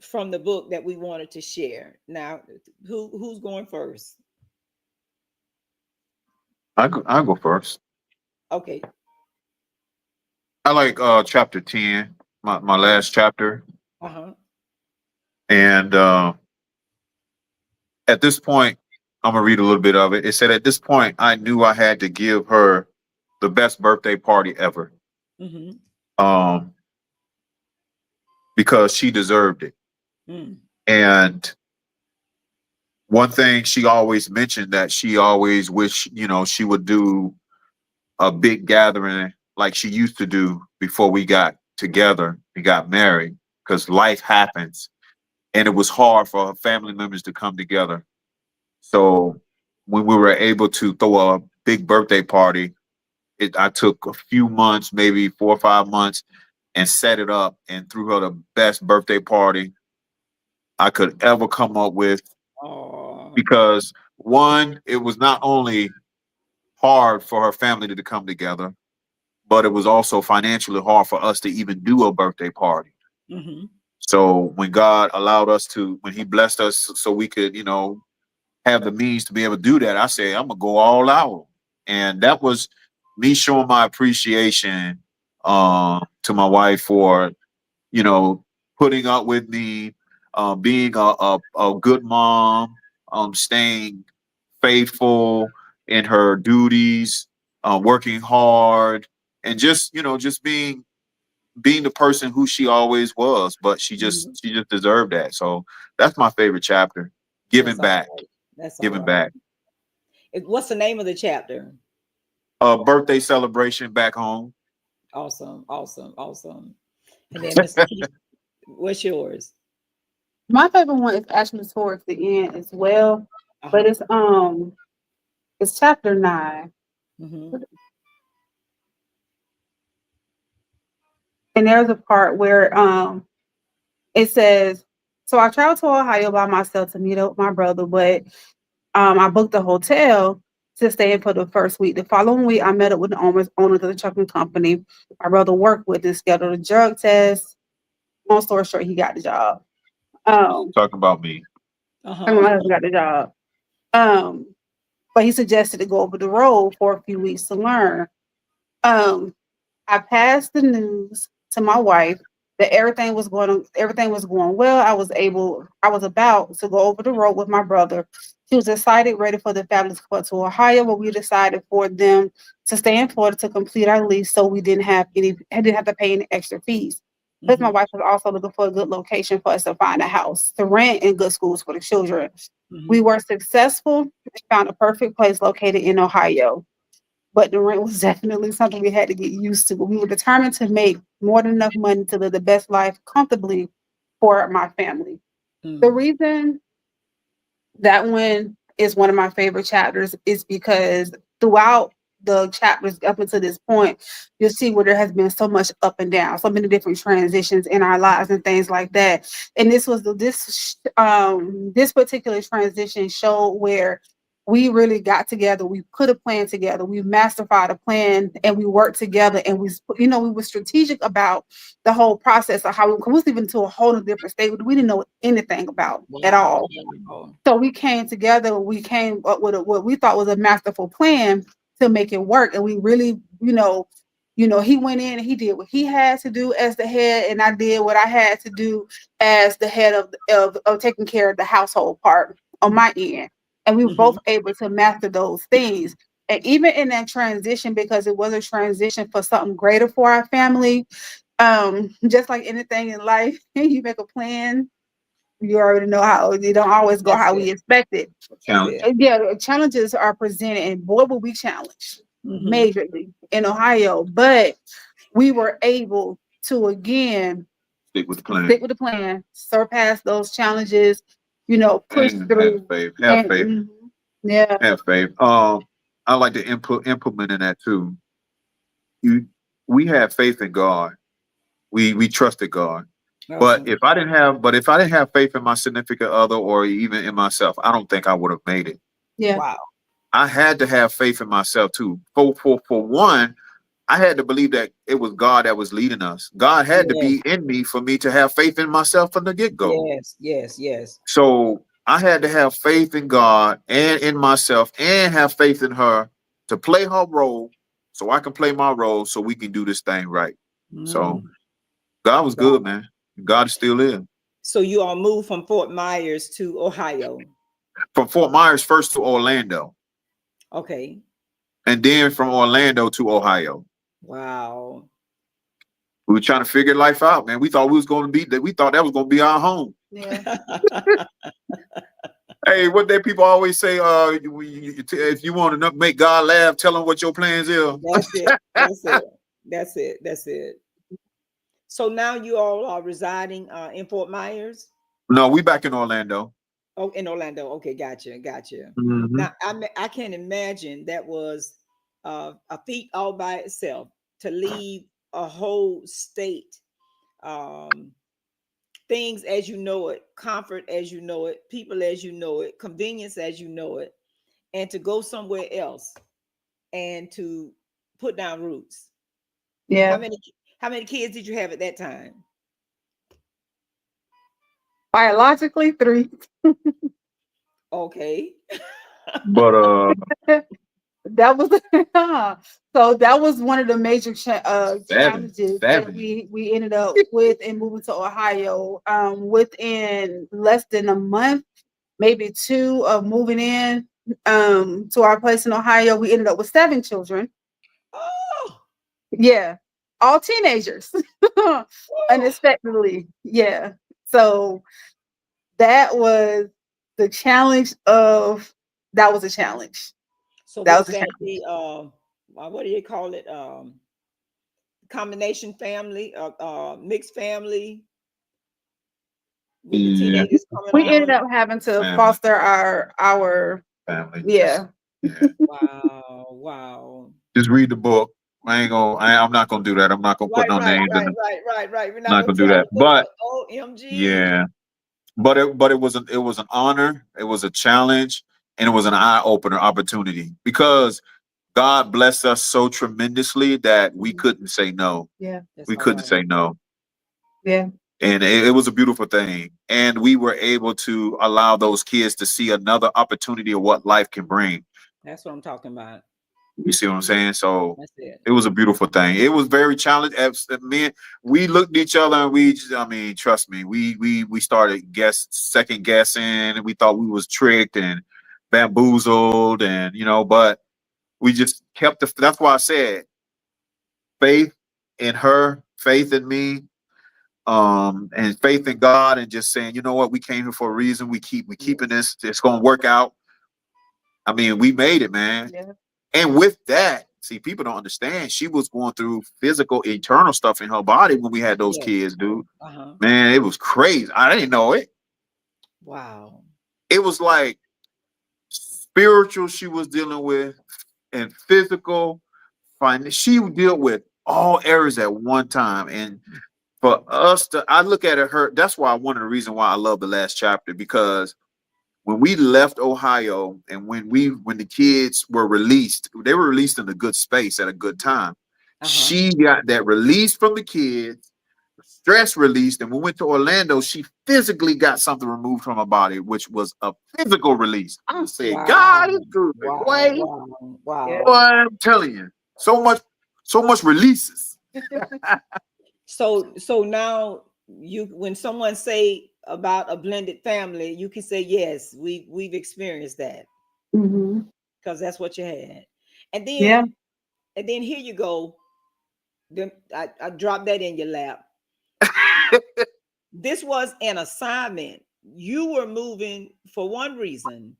Speaker 2: from the book that we wanted to share. Now, who's going first?
Speaker 1: I'll go first.
Speaker 2: Okay.
Speaker 1: I like chapter 10, my
Speaker 2: Okay.
Speaker 1: last chapter.
Speaker 2: Uh-huh.
Speaker 1: And at this point, I'm gonna read a little bit of it. It said, at this point, I knew I had to give her the best birthday party ever.
Speaker 2: Mm-hmm.
Speaker 1: Um, because she deserved it.
Speaker 2: Mm.
Speaker 1: And one thing she always mentioned that she always wished, she would do a big gathering like she used to do before we got together and got married, because life happens and it was hard for her family members to come together. So when we were able to throw a big birthday party, I took a few months, maybe 4 or 5 months, and set it up and threw her the best birthday party I could ever come up with.
Speaker 2: Oh.
Speaker 1: Because one, it was not only hard for her family to come together, but it was also financially hard for us to even do a birthday party.
Speaker 2: Mm-hmm.
Speaker 1: So when God allowed us to, when He blessed us so we could, have the means to be able to do that, I said, I'm gonna go all out. And that was me showing my appreciation to my wife for, you know, putting up with me, being a good mom, staying faithful in her duties, working hard, and just being the person who she always was. But
Speaker 2: Mm-hmm.
Speaker 1: she just deserved that. So that's my favorite chapter. Giving
Speaker 2: That's all
Speaker 1: back,
Speaker 2: right. That's all
Speaker 1: giving
Speaker 2: right.
Speaker 1: back.
Speaker 2: What's the name of the chapter?
Speaker 1: Birthday celebration back home.
Speaker 2: Awesome, awesome, awesome. And then Miss Lakeisha, what's yours?
Speaker 3: My favorite one is actually towards the end as well, but
Speaker 2: Uh-huh.
Speaker 3: it's chapter 9,
Speaker 2: Mm-hmm.
Speaker 3: and there's a part where it says, so I traveled to Ohio by myself to meet up with my brother, but I booked a hotel to stay in for the first week. The following week, I met up with the owners of the trucking company my brother worked with and scheduled a drug test. Long story short, he got the job. Um,
Speaker 1: Talking about me.
Speaker 3: I mean,
Speaker 2: Uh-huh.
Speaker 3: my husband got the job. Um, but he suggested to go over the road for a few weeks to learn. Um, I passed the news to my wife that everything was going well. I was about to go over the road with my brother. He was excited, ready for the family to go to Ohio, but we decided for them to stay in Florida to complete our lease, so we didn't have to pay any extra fees. Because my
Speaker 2: Mm-hmm.
Speaker 3: wife was also looking for a good location for us to find a house to rent and good schools for the children.
Speaker 2: Mm-hmm.
Speaker 3: We were successful and found a perfect place located in Ohio, but the rent was definitely something we had to get used to. But we were determined to make more than enough money to live the best life comfortably for my family. The
Speaker 2: Mm.
Speaker 3: reason that one is one of my favorite chapters is because throughout the chapters up until this point, you'll see where there has been so much up and down, so many different transitions in our lives and things like that. And this particular transition showed where we really got together. We put a plan together. We mastermind a plan, and we worked together. And we were strategic about the whole process of how we was even to a whole different state we didn't know anything about at
Speaker 2: Wow.
Speaker 3: all.
Speaker 2: Wow.
Speaker 3: So we came together. We came up with what we thought was a masterful plan to make it work. And we really, he went in and he did what he had to do as the head, and I did what I had to do as the head of taking care of the household part on my end. And we were
Speaker 2: Mm-hmm.
Speaker 3: both able to master those things. And even in that transition, because it was a transition for something greater for our family, just like anything in life, you make a plan, you already know how it don't always go
Speaker 2: That's
Speaker 3: how we
Speaker 2: it.
Speaker 3: expect it.
Speaker 2: That's
Speaker 1: Challenge.
Speaker 2: it.
Speaker 3: And yeah, challenges are presented, and boy, will we challenged
Speaker 2: Mm-hmm.
Speaker 3: majorly in Ohio. But we were able to again
Speaker 1: Stick with the plan.
Speaker 3: stick with the plan, surpass those challenges, push
Speaker 1: And have
Speaker 3: through.
Speaker 1: faith. Have
Speaker 3: And
Speaker 1: faith.
Speaker 3: yeah,
Speaker 1: Have faith. I like to implement in that too. You, we have faith in God. We trusted God. But
Speaker 2: Awesome.
Speaker 1: if I didn't have faith in my significant other or even in myself, I don't think I would have made it.
Speaker 3: yeah,
Speaker 2: Wow.
Speaker 1: I had to have faith in myself too. For one, I had to believe that it was God that was leading us. God had to
Speaker 2: Yes.
Speaker 1: be in me for me to have faith in myself from the get go.
Speaker 2: Yes. Yes. Yes.
Speaker 1: So I had to have faith in God and in myself and have faith in her to play her role so I can play my role so we can do this thing right. So
Speaker 2: Mm.
Speaker 1: God was good,
Speaker 2: Wow.
Speaker 1: man. God is still is.
Speaker 2: So you all moved from Fort Myers to Ohio.
Speaker 1: From Fort Myers first to Orlando,
Speaker 2: Okay.
Speaker 1: and then from Orlando to Ohio.
Speaker 2: Wow.
Speaker 1: We were trying to figure life out, man. We thought we was going to be that. We thought that was going to be our home.
Speaker 3: yeah,
Speaker 1: Hey, what that people always say? If you want to make God laugh, tell him what your plans is.
Speaker 2: That's it. That's it. That's it. That's it. So now you all are residing in Fort Myers.
Speaker 1: No, we back in Orlando.
Speaker 2: Oh, in Orlando. Okay, gotcha, gotcha.
Speaker 1: Hmm.
Speaker 2: Now I can't imagine that was a feat all by itself to leave a whole state, um, things as you know it, comfort as you know it, people as you know it, convenience as you know it, and to go somewhere else and to put down roots. How
Speaker 3: yeah.
Speaker 2: many how many kids did you have at that time?
Speaker 3: Biologically, 3.
Speaker 2: Okay.
Speaker 1: But
Speaker 3: That was so that was one of the major
Speaker 1: seven,
Speaker 3: challenges that
Speaker 1: seven.
Speaker 3: we ended up with in moving to Ohio. Within less than a month, maybe 2 of moving in to our place in Ohio, we ended up with 7 children.
Speaker 2: Oh,
Speaker 3: Yeah, all teenagers,
Speaker 2: oh.
Speaker 3: unexpectedly. Yeah, so that was the challenge of that was a challenge.
Speaker 2: So
Speaker 3: That
Speaker 2: was
Speaker 3: was a
Speaker 2: that
Speaker 3: challenge.
Speaker 2: the what do you call it? Combination family, mixed family with the
Speaker 1: Yeah,
Speaker 2: teenagers coming
Speaker 3: We ended
Speaker 2: on?
Speaker 3: up having to
Speaker 1: family,
Speaker 3: foster our
Speaker 1: family. Just
Speaker 3: yeah.
Speaker 1: yeah.
Speaker 2: Wow, wow.
Speaker 1: Just read the book. I'm not gonna do that. I'm not gonna put
Speaker 2: Right,
Speaker 1: no
Speaker 2: right,
Speaker 1: names in
Speaker 2: right,
Speaker 1: it.
Speaker 2: right, right, right. We're
Speaker 1: I'm
Speaker 2: not
Speaker 1: not
Speaker 2: gonna
Speaker 1: gonna do
Speaker 2: tell
Speaker 1: that.
Speaker 2: the book,
Speaker 1: But
Speaker 2: but OMG.
Speaker 1: yeah, it was an honor. It was a challenge, and it was an eye opener opportunity because God blessed us so tremendously that we
Speaker 2: Mhm.
Speaker 1: couldn't say no.
Speaker 3: Yeah.
Speaker 2: That's
Speaker 1: We
Speaker 2: all
Speaker 1: couldn't
Speaker 2: right.
Speaker 1: say no.
Speaker 3: Yeah.
Speaker 1: And it was a beautiful thing. And we were able to allow those kids to see another opportunity of what life can bring.
Speaker 2: That's what I'm talking about.
Speaker 1: You see what I'm saying? So
Speaker 2: That's it.
Speaker 1: it was a beautiful thing. It was very challenging. Man, we looked at each other and I mean, trust me, we started second guessing. We thought we was tricked and bamboozled, and but we just kept that's why I said faith in her, faith in me, and faith in God, and just saying, you know what, we came here for a reason. We keeping
Speaker 2: Yes.
Speaker 1: this. It's gonna work out. I mean, we made it, man.
Speaker 3: Yeah.
Speaker 1: And with that, see, people don't understand. She was going through physical, internal stuff in her body when we had those
Speaker 2: Yes.
Speaker 1: kids, dude.
Speaker 2: Uh-huh.
Speaker 1: Man, it was crazy. I didn't know it.
Speaker 2: Wow.
Speaker 1: It was like spiritual she was dealing with, and physical, she dealt with all areas at one time. And for us I look at her. That's why one of the reasons why I love the last chapter, because when we left Ohio and when the kids were released, they were released in a good space at a good time.
Speaker 2: Uh-huh.
Speaker 1: She got that release from the kids, stress released, and when we went to Orlando, she physically got something removed from her body, which was a physical release. I said,
Speaker 2: Wow.
Speaker 1: God is good,
Speaker 2: Wow.
Speaker 1: boy.
Speaker 2: Wow.
Speaker 3: Yeah.
Speaker 2: Wow.
Speaker 1: Boy, I'm telling you, so much releases.
Speaker 2: So now when someone say about a blended family, you can say yes, we've experienced that
Speaker 3: Hmm.
Speaker 2: because that's what you had. And
Speaker 3: Yeah.
Speaker 2: then here you go. Then I dropped that in your lap. This was an assignment. You were moving for one reason,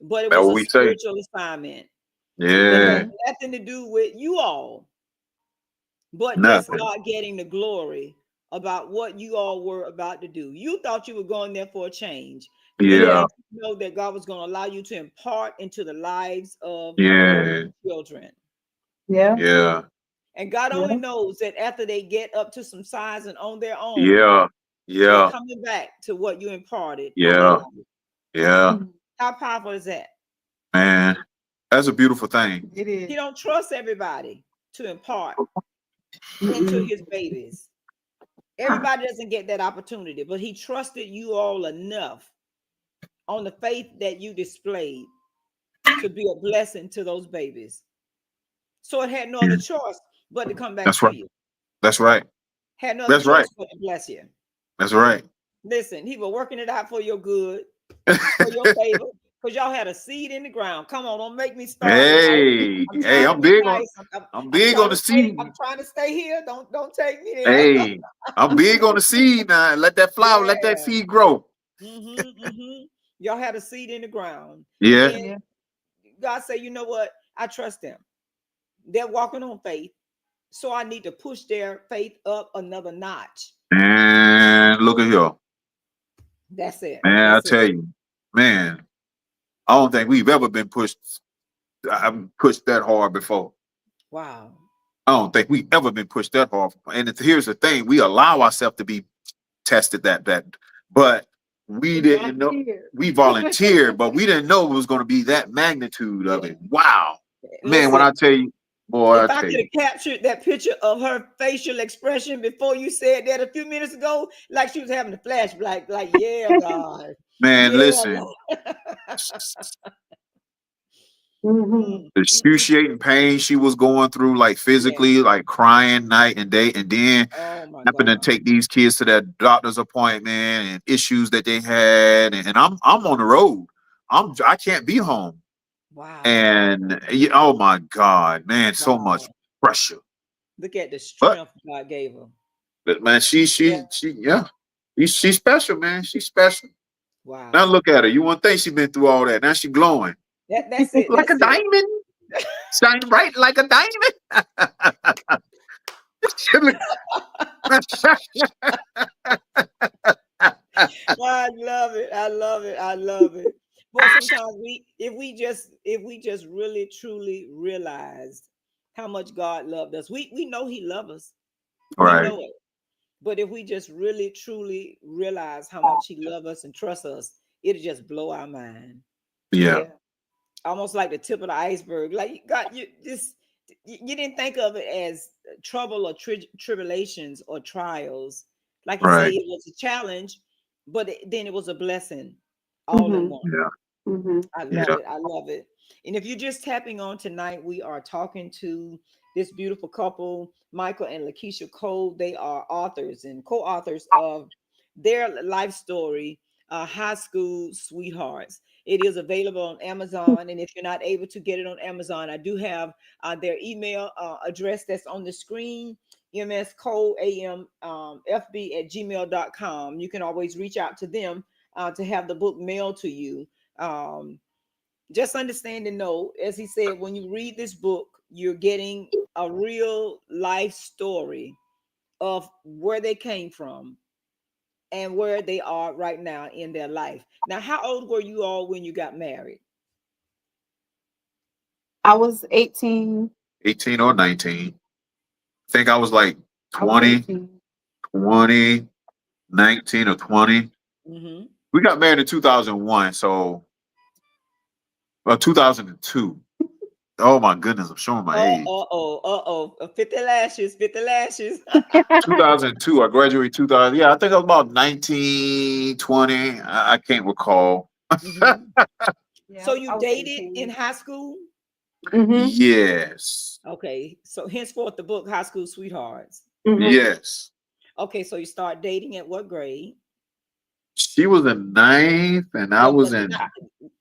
Speaker 2: but it
Speaker 1: That's
Speaker 2: was
Speaker 1: what
Speaker 2: a
Speaker 1: we say.
Speaker 2: spiritual assignment. It
Speaker 1: Yeah,
Speaker 2: had
Speaker 3: Hmm.
Speaker 2: nothing to do with you all, but just
Speaker 1: nothing.
Speaker 2: God getting the glory about what you all were about to do. You thought you were going there for a change. You didn't
Speaker 3: Yeah.
Speaker 1: Yeah,
Speaker 2: know that God was going to allow you to impart into the lives of those
Speaker 1: yeah,
Speaker 2: children.
Speaker 3: Yeah.
Speaker 1: yeah,
Speaker 2: And God only
Speaker 3: Yeah.
Speaker 2: knows that after they get up to some size and on their own,
Speaker 1: yeah,
Speaker 2: they're
Speaker 1: yeah,
Speaker 2: coming back to what you imparted in their
Speaker 1: yeah,
Speaker 2: life.
Speaker 1: yeah.
Speaker 3: Mhm.
Speaker 2: How powerful is that?
Speaker 1: Man, that's a beautiful thing.
Speaker 3: It
Speaker 2: He
Speaker 3: is.
Speaker 2: don't trust everybody to impart into
Speaker 3: Mm-mm.
Speaker 2: his babies. Everybody doesn't get that opportunity, but he trusted you all enough on the faith that you displayed to be a blessing to those babies. So it had no
Speaker 1: Yeah,
Speaker 2: other choice but to come back
Speaker 1: that's
Speaker 2: to
Speaker 1: right.
Speaker 2: you.
Speaker 1: That's right.
Speaker 2: Had no other
Speaker 1: That's right.
Speaker 2: choice but to bless you.
Speaker 1: That's right.
Speaker 2: Listen, he was working it out for your good, for your favor, because y'all had a seed in the ground. Come on, don't make me start tonight.
Speaker 1: Hey,
Speaker 2: I'm
Speaker 1: hey,
Speaker 2: trying to be nice.
Speaker 1: I'm
Speaker 2: I'm
Speaker 1: big on
Speaker 2: trying
Speaker 1: the
Speaker 2: to stay.
Speaker 1: seed.
Speaker 2: I'm trying to stay here. Don't take me there.
Speaker 1: Hey, I'm big on the seed now. Let that flower, let that
Speaker 2: Yeah.
Speaker 1: seed grow.
Speaker 2: Y'all had a seed in the ground, and
Speaker 1: Yeah.
Speaker 2: then
Speaker 3: Yeah.
Speaker 2: God said, "You know what? I trust them. They're walking on faith, so I need to push their faith up another notch."
Speaker 1: And look at here.
Speaker 2: That's it.
Speaker 1: Man, I
Speaker 2: That's it.
Speaker 1: tell you, man, I don't think we've ever been pushed. I've pushed that hard before.
Speaker 2: Wow.
Speaker 1: I don't think we ever been pushed that hard. And here's the thing: we allow ourselves to be tested but we
Speaker 3: We
Speaker 1: didn't know.
Speaker 3: volunteered.
Speaker 1: We volunteered, but we didn't know it was going to be that magnitude of it. Wow, man! When
Speaker 2: Listen,
Speaker 1: I tell you, boy, I
Speaker 2: if I
Speaker 1: tell
Speaker 2: could
Speaker 1: you,
Speaker 2: have captured that picture of her facial expression before you said that a few minutes ago, like she was having a flashback, like, yeah, God.
Speaker 1: man,
Speaker 2: Yeah,
Speaker 1: listen,
Speaker 2: Lord.
Speaker 3: Hmm.
Speaker 1: the excruciating pain she was going through, like
Speaker 2: Yeah.
Speaker 1: physically, like crying night and day, and then
Speaker 2: Oh my
Speaker 1: having to
Speaker 2: God.
Speaker 1: take these kids to that doctor's appointment and issues that they had, and I'm on the road. I can't be home,
Speaker 2: Wow.
Speaker 1: and oh my God, man, so much
Speaker 2: Wow.
Speaker 1: pressure.
Speaker 2: Look at the
Speaker 1: But
Speaker 2: strength God gave her.
Speaker 1: man,
Speaker 3: Yeah.
Speaker 1: yeah, she's special, man. She's special. Now
Speaker 2: Wow.
Speaker 1: look at her. You wouldn't think she been through all that. Now she glowing
Speaker 2: That's it.
Speaker 1: like a
Speaker 2: That's it.
Speaker 1: diamond, shine bright like a diamond.
Speaker 2: I love it. I love it. I love it. Boy, sometimes if we just really truly realized how much God loved us, we know He loves us. We
Speaker 1: Right.
Speaker 2: know it. But if we just really truly realize how much He loves us and trusts us, it'll just blow our mind.
Speaker 1: Yeah.
Speaker 3: Yeah.
Speaker 2: Almost like the tip of the iceberg. Like God, you didn't think of it as trouble or tribulations or trials. Like He said,
Speaker 1: Right.
Speaker 2: it was a challenge, but then it was a blessing all in
Speaker 3: Hmm.
Speaker 2: one.
Speaker 1: Yeah.
Speaker 3: Mm-hmm.
Speaker 2: I love
Speaker 1: Yeah.
Speaker 2: it. I love it. And if you're just tapping on tonight, we are talking to this beautiful couple, Michael and Lakeisha Cole. They are authors and co-authors of their life story, High School Sweethearts. It is available on Amazon. And if you're not able to get it on Amazon, I do have their email address that's on the screen, mscoleam fb at gmail.com. You can always reach out to them to have the book mailed to you. Um, just understand and know, as he said, when you read this book, you're getting a real life story of where they came from and where they are right now in their life. Now, how old were you all when you got married?
Speaker 3: I was 18.
Speaker 1: 18 or 19. I think I was like
Speaker 3: I was
Speaker 1: 20,
Speaker 3: 18.
Speaker 1: 20, 19 or 20.
Speaker 2: Mm-hmm.
Speaker 1: We got married in 2001, so 2002. Oh my goodness, I'm showing my age.
Speaker 2: 50 lashes, 50 lashes.
Speaker 1: 2002, I graduated 2000. Yeah, I think I was about 19, 20. I can't recall.
Speaker 2: Mhm.
Speaker 3: Yeah,
Speaker 2: So
Speaker 3: I
Speaker 2: you
Speaker 3: was
Speaker 2: dated in
Speaker 3: 18.
Speaker 2: high school?
Speaker 3: Mm-hmm.
Speaker 1: Yes.
Speaker 2: Okay, so henceforth the book High School Sweethearts.
Speaker 3: Mm-hmm.
Speaker 1: Yes.
Speaker 2: Okay, so you start dating at what grade?
Speaker 1: She was in ninth and I
Speaker 2: No,
Speaker 1: was
Speaker 2: but
Speaker 1: in,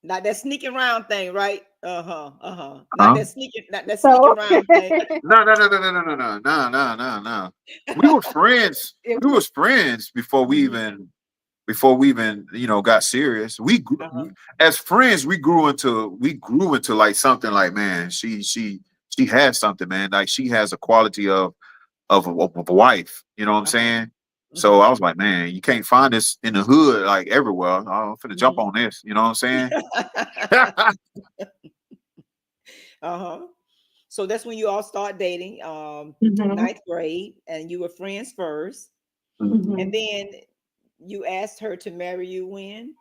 Speaker 2: not that sneaking around thing, right? Uh-huh, uh-huh.
Speaker 1: huh?
Speaker 2: Not that sneaking
Speaker 3: So
Speaker 2: around thing.
Speaker 1: No, no, no, no, no, no, no, no, no, no, no, no. We were friends.
Speaker 3: it,
Speaker 1: We was friends
Speaker 2: Mhm,
Speaker 1: before we even got serious.
Speaker 2: uh-huh,
Speaker 1: As friends we grew into like something like, man, she has something, man, like she has a quality of a wife, you know what I'm
Speaker 2: uh-huh.
Speaker 1: saying? So
Speaker 2: Mhm,
Speaker 1: I was like, man, you can't find this in the hood like everywhere. I'm finna jump
Speaker 2: mhm.
Speaker 1: on this, you know what I'm saying?
Speaker 2: Uh-huh. So that's when you all start dating,
Speaker 3: mm-hmm.
Speaker 2: ninth grade, and you were friends first, and
Speaker 3: Mm-hmm.
Speaker 2: then you asked her to marry you when?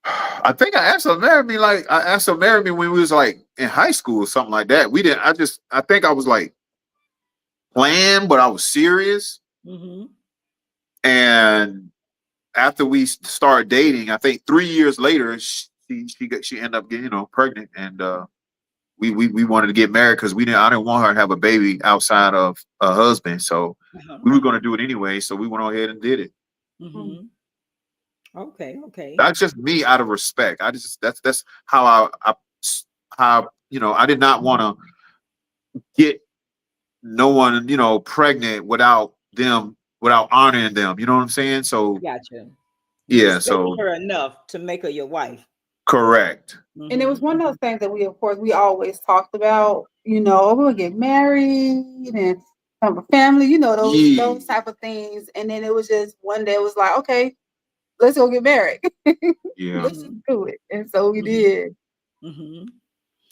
Speaker 1: I think I asked her to marry me when we was like in high school or something like that. We didn't I think I was like playing, but I was serious.
Speaker 2: Mm-hmm.
Speaker 1: And after we started dating, I think 3 years later, she ended up getting pregnant, and we wanted to get married because I didn't want her to have a baby outside of a husband, so
Speaker 2: Uh-huh,
Speaker 1: we were going
Speaker 2: uh-huh.
Speaker 1: to do it anyway. So we went on ahead and did it.
Speaker 2: Mm-hmm. Okay, okay.
Speaker 1: That's just me out of respect. That's how how I did not want to get no one pregnant without honoring them. You know what I'm saying?
Speaker 2: I
Speaker 1: So
Speaker 2: got you. You
Speaker 1: yeah,
Speaker 2: respected
Speaker 1: so
Speaker 2: her enough to make her your wife.
Speaker 1: correct.
Speaker 3: And it was one of
Speaker 2: Mm-hmm.
Speaker 3: those things that we, of course, we always talked about. We'll get married and have a family.
Speaker 1: Yeah,
Speaker 3: Those type of things. And then it was just one day, it was like, okay, let's go get married.
Speaker 1: yeah.
Speaker 3: Let's just
Speaker 2: Mm-hmm.
Speaker 3: do it. And so we
Speaker 2: Mm-hmm.
Speaker 3: did.
Speaker 2: Mm-hmm.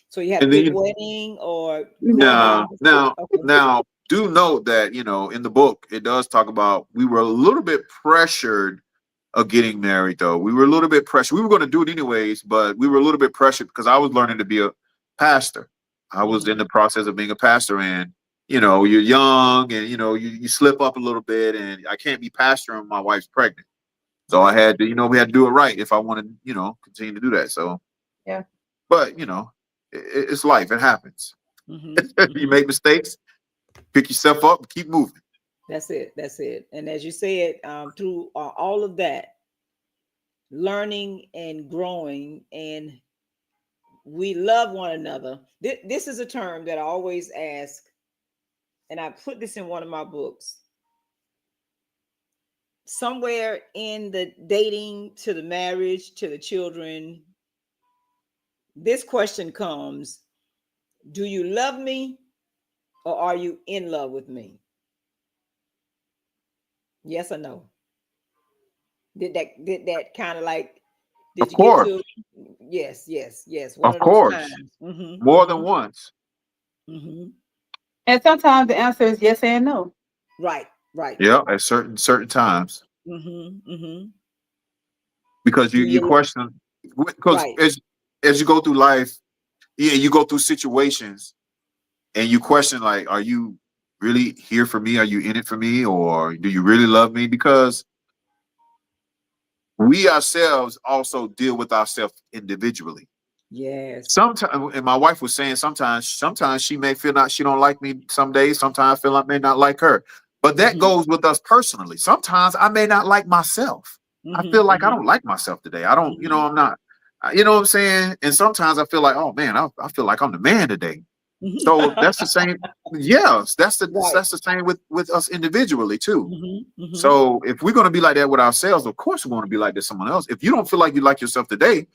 Speaker 2: So you had a
Speaker 1: And
Speaker 2: big
Speaker 1: then
Speaker 2: wedding or
Speaker 1: now,
Speaker 2: courthouse?
Speaker 1: now,
Speaker 2: Okay.
Speaker 1: now, do note that in the book it does talk about we were a little bit pressured of getting married. Though we were a little bit pressured. We were going to do it anyways, but we were a little bit pressured because I was learning to be a pastor. I was in
Speaker 2: Mm-hmm.
Speaker 1: the process of being a pastor, and you're young, and you slip up a little bit, and I can't be pastoring when my wife's pregnant. So I
Speaker 2: Right.
Speaker 1: had to, we had to do it right if I wanted, continue to do that. So,
Speaker 3: Yeah.
Speaker 1: but it's life. It happens.
Speaker 2: Mm-hmm.
Speaker 1: You
Speaker 2: Mm-hmm.
Speaker 1: make mistakes, pick yourself up, and keep moving.
Speaker 2: That's it. That's it. And as you said, through all of that, learning and growing, and we love one another. This is a term that I always ask, and I put this in one of my books. Somewhere in the dating to the marriage to the children, this question comes: do you love me or are you in love with me? Yes or no? Did that kind of like,
Speaker 1: Of
Speaker 2: did you get
Speaker 1: course,
Speaker 2: to? Yes, yes, yes. One
Speaker 1: of
Speaker 2: of those
Speaker 1: course,
Speaker 2: times. Mm-hmm.
Speaker 1: more than
Speaker 2: Mm-hmm.
Speaker 1: once.
Speaker 2: Mm-hmm.
Speaker 3: And sometimes the answer is yes and no.
Speaker 2: Right, right.
Speaker 1: Yeah, at certain times,
Speaker 2: Mm-hmm. Mm-hmm.
Speaker 1: because
Speaker 2: Do
Speaker 1: you
Speaker 2: you
Speaker 1: question, because
Speaker 2: right?
Speaker 1: as you go through life, yeah, you go through situations and you question, like, are you really here for me? Are you in it for me, or do you really love me? Because we ourselves also deal with ourselves individually.
Speaker 2: Yes.
Speaker 1: Sometimes, and my wife was saying sometimes she may feel not she don't like me some days. Sometimes I feel I may not like her, but that
Speaker 2: Mm-hmm.
Speaker 1: goes with us personally. Sometimes I may not like myself. I feel like I
Speaker 2: Mm-hmm.
Speaker 1: don't like myself today. I don't,
Speaker 2: Mm-hmm.
Speaker 1: I'm not, you know what I'm saying? And sometimes I feel like, oh man, I feel like I'm the man today. So that's the same. Yes,
Speaker 2: Right.
Speaker 1: that's the same with us individually too.
Speaker 2: Mm-hmm. Mm-hmm.
Speaker 1: So if we're going to be like that with ourselves, of course we're going to be like this someone else. If you don't feel like you like yourself today,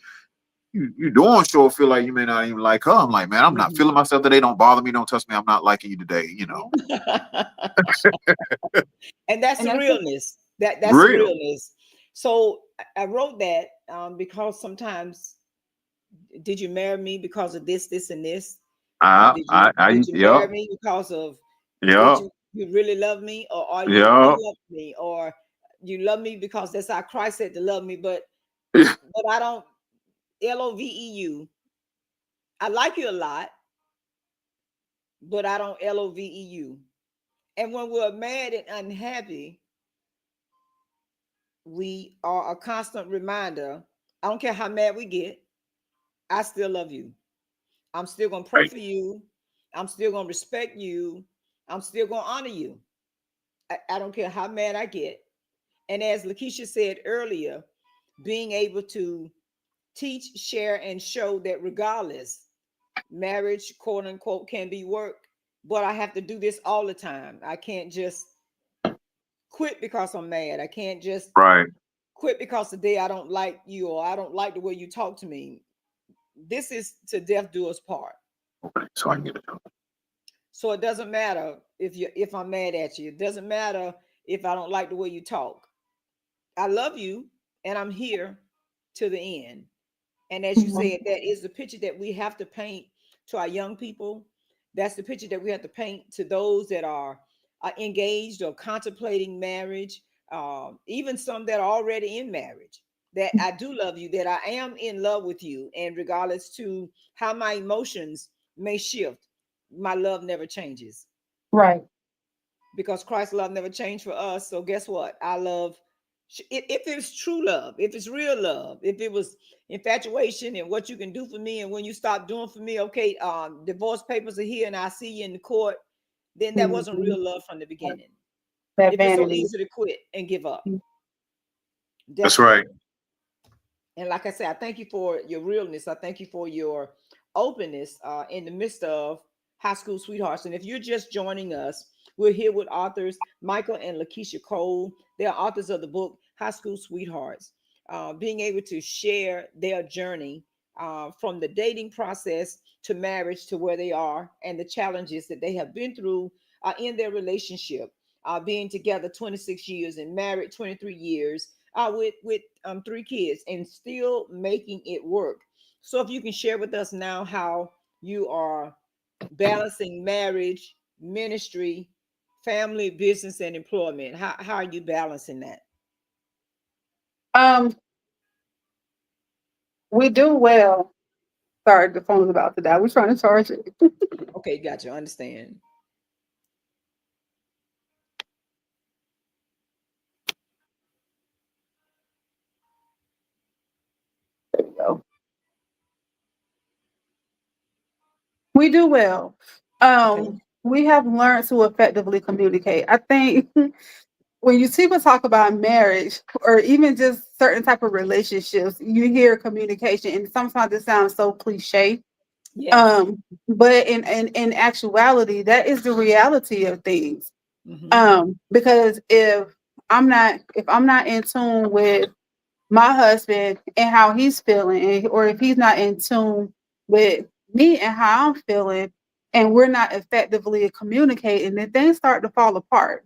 Speaker 1: you darn sure feel like you may not even like her. I'm like, man, I'm not feeling
Speaker 2: Mm-hmm.
Speaker 1: myself today. Don't bother me. Don't touch me. I'm not liking you today. You know,
Speaker 2: And that's
Speaker 3: And
Speaker 2: the
Speaker 3: that's
Speaker 2: realness. That's the
Speaker 1: real.
Speaker 2: realness. So I wrote that because sometimes, did you marry me because of this, this, and this?
Speaker 1: I, I, I,
Speaker 2: Did you
Speaker 1: yep,
Speaker 2: marry me because of, did
Speaker 1: yep,
Speaker 2: you really love me, or are you in
Speaker 1: yep.
Speaker 2: love with me, or you love me because that's how Christ said to love me, but I don't LOVEU. I like you a lot, but I don't LOVEU. And when we're mad and unhappy, we are a constant reminder. I don't care how mad we get, I still love you. I'm still gonna pray
Speaker 1: Right.
Speaker 2: for you. I'm still gonna respect you. I'm still gonna honor you. I don't care how mad I get. And as Lakeisha said earlier, being able to teach, share, and show that regardless, marriage, quote unquote, can be work, but I have to do this all the time. I can't just quit because I'm mad. I can't just
Speaker 1: Right.
Speaker 2: quit because today I don't like you or I don't like the way you talk to me. This is to death do us part.
Speaker 1: Okay. So I can get it.
Speaker 2: So it doesn't matter if I'm mad at you. It doesn't matter if I don't like the way you talk. I love you and I'm here to the end. And as you
Speaker 3: Mhm.
Speaker 2: said, that is the picture that we have to paint to our young people. That's the picture that we have to paint to those that are engaged or contemplating marriage, even some that are already in marriage. That I do love you, that I am in love with you. And regardless to how my emotions may shift, my love never changes
Speaker 3: Right.
Speaker 2: because Christ's love never changed for us. So guess what? Our love, if it's true love, if it's real love, if it was infatuation and what you can do for me, and when you stop doing for me, okay, divorce papers are here, and I see you in the court, then that wasn't
Speaker 3: Mhm.
Speaker 2: real love from the beginning.
Speaker 3: That
Speaker 2: If it's so
Speaker 3: vanity.
Speaker 2: easy to quit and give up,
Speaker 1: That's right.
Speaker 2: definitely. And like I said, I thank you for your realness. I thank you for your openness in the midst of high school sweethearts. And if you're just joining us, we're here with authors Michael and Lakeisha Cole. They are authors of the book High School Sweethearts, being able to share their journey from the dating process to marriage to where they are and the challenges that they have been through in their relationship, being together 26 years and married 23 years with 3 kids and still making it work. So if you can share with us now how you are balancing marriage, ministry, family, business, and employment. How are you balancing that?
Speaker 3: Um, we do well. Sorry, the phone's about to die. We're trying to charge it.
Speaker 2: Okay, gotcha. Understand.
Speaker 3: So we do well.
Speaker 2: Okay.
Speaker 3: We have learned to effectively communicate. I think when you people talk about marriage or even just certain type of relationships, you hear communication, and sometimes it sounds so cliche.
Speaker 2: Yes.
Speaker 3: But in actuality, that is the reality of things.
Speaker 2: Mm-hmm.
Speaker 3: Because if I'm not in tune with my husband and how he's feeling, or if he's not in tune with me and how I'm feeling, and we're not effectively communicating, then things start to fall apart.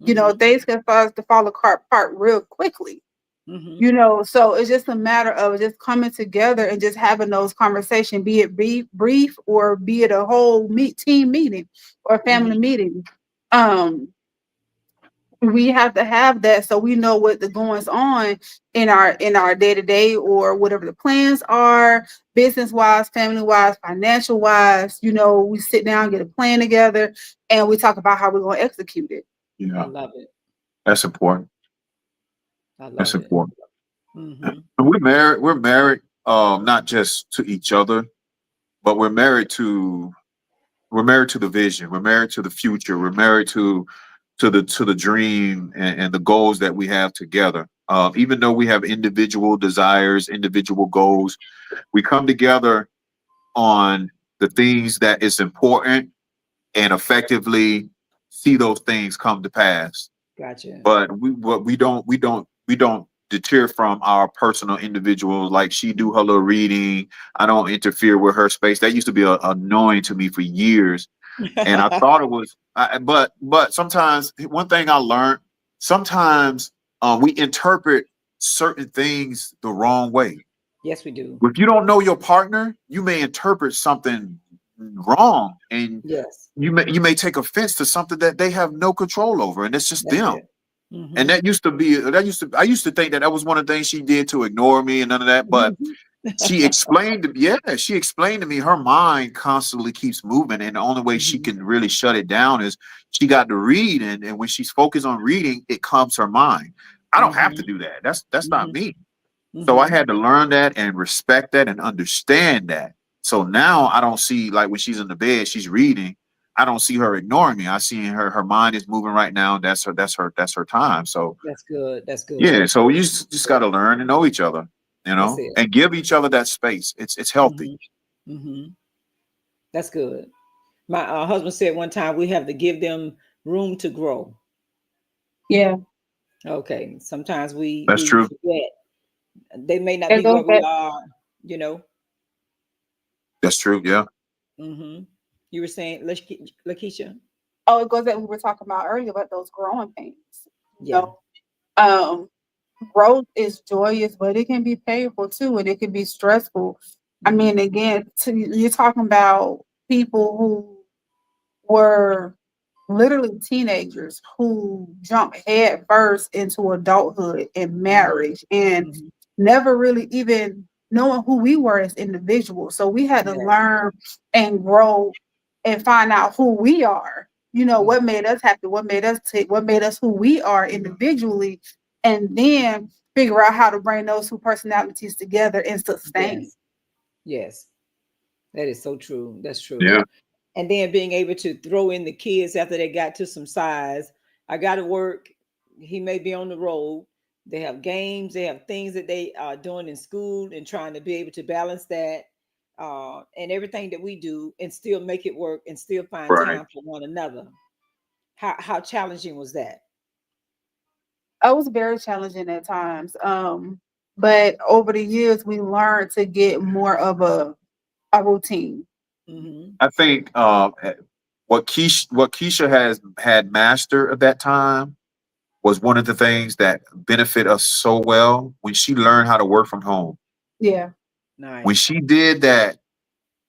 Speaker 2: Mm-hmm.
Speaker 3: Things can start to fall apart real quickly.
Speaker 2: Mm-hmm.
Speaker 3: So it's just a matter of just coming together and just having those conversations, be it brief or be it a whole team meeting or family
Speaker 2: Mm-hmm.
Speaker 3: meeting. Um, we have to have that so we know what the goings on in our day to day or whatever the plans are, business wise, family wise, financial wise. We sit down, get a plan together, and we talk about how we're going to execute it.
Speaker 2: I
Speaker 1: Yeah,
Speaker 2: love it.
Speaker 1: that's important.
Speaker 2: I
Speaker 1: That's
Speaker 2: love it.
Speaker 1: important.
Speaker 2: Mm-hmm.
Speaker 1: We're married. We're married, not just to each other, but we're married to the vision. We're married to the future. We're married to the dream and the goals that we have together. Even though we have individual desires, individual goals, we come together on the things that is important and effectively see those things come to pass.
Speaker 2: Gotcha.
Speaker 1: But we don't deter from our personal individuals. Like she do her little reading. I don't interfere with her space. That used to be annoying to me for years, and I thought it was. But sometimes one thing I learned, sometimes we interpret certain things the wrong way.
Speaker 2: Yes, we do.
Speaker 1: If you don't know your partner, you may interpret something wrong, and
Speaker 2: Yes,
Speaker 1: you may take offense to something that they have no control over, and it's just
Speaker 2: that's
Speaker 1: them.
Speaker 2: it.
Speaker 1: And
Speaker 2: Mm-hmm.
Speaker 1: I used to think that that was one of the things she did to ignore me and none of that. But she explained to me her mind constantly keeps moving, and the only way she
Speaker 2: Mm-hmm.
Speaker 1: can really shut it down is she got to read, and when she's focused on reading, it calms her mind. I don't have to
Speaker 2: Mm-hmm.
Speaker 1: do that. That's not me. So I
Speaker 2: Mm-hmm.
Speaker 1: had to learn that and respect that and understand that. So now I don't see, like when she's in the bed, she's reading. I don't see her ignoring me. I see her mind is moving right now. That's her time. So
Speaker 2: That's good. That's good.
Speaker 1: yeah, so you just got to learn and know each other,
Speaker 2: That's it.
Speaker 1: and give each other that space. It's healthy.
Speaker 2: Mm-hmm. Mm-hmm. That's good. My husband said one time we have to give them room to grow.
Speaker 3: Yeah,
Speaker 2: Okay. Sometimes we
Speaker 1: That's
Speaker 2: we
Speaker 1: true.
Speaker 2: forget they may not
Speaker 3: it
Speaker 2: be
Speaker 3: goes
Speaker 2: where we
Speaker 3: back.
Speaker 2: are. You know.
Speaker 1: That's true. Yeah,
Speaker 2: Mm-hmm. You were saying, Lakeisha?
Speaker 3: Oh, it goes back. We were talking about earlier about those growing pains. You
Speaker 2: Yeah.
Speaker 3: know, um, growth is joyous, but it can be painful too, and it can be stressful. I
Speaker 2: Mm-hmm.
Speaker 3: mean, again, you're talking about people who were literally teenagers who jumped head first into adulthood and
Speaker 2: Mm-hmm.
Speaker 3: marriage and
Speaker 2: Mm-hmm.
Speaker 3: never really even knowing who we were as individuals. So we had to
Speaker 2: Yes.
Speaker 3: learn and grow and find out who we are. You know,
Speaker 2: Mm-hmm.
Speaker 3: what made us happy, what made us tick, what made us who we are individually, and then figure out how to bring those two personalities together and sustain.
Speaker 2: Yes. Yes. That is so true. That's true.
Speaker 1: yeah,
Speaker 2: And then being able to throw in the kids after they got to some size. I got to work. He may be on the road. They have games. They have things that they are doing in school and trying to be able to balance that and everything that we do and still make it work and still find
Speaker 1: right.
Speaker 2: time for one another. How challenging was that?
Speaker 3: It was very challenging at times. But over the years, we learned to get more of a routine.
Speaker 2: Hmm.
Speaker 1: I think what Keisha has had mastered at that time was one of the things that benefit us so well when she learned how to work from home.
Speaker 3: Yeah,
Speaker 1: When
Speaker 2: Nice.
Speaker 1: she did that,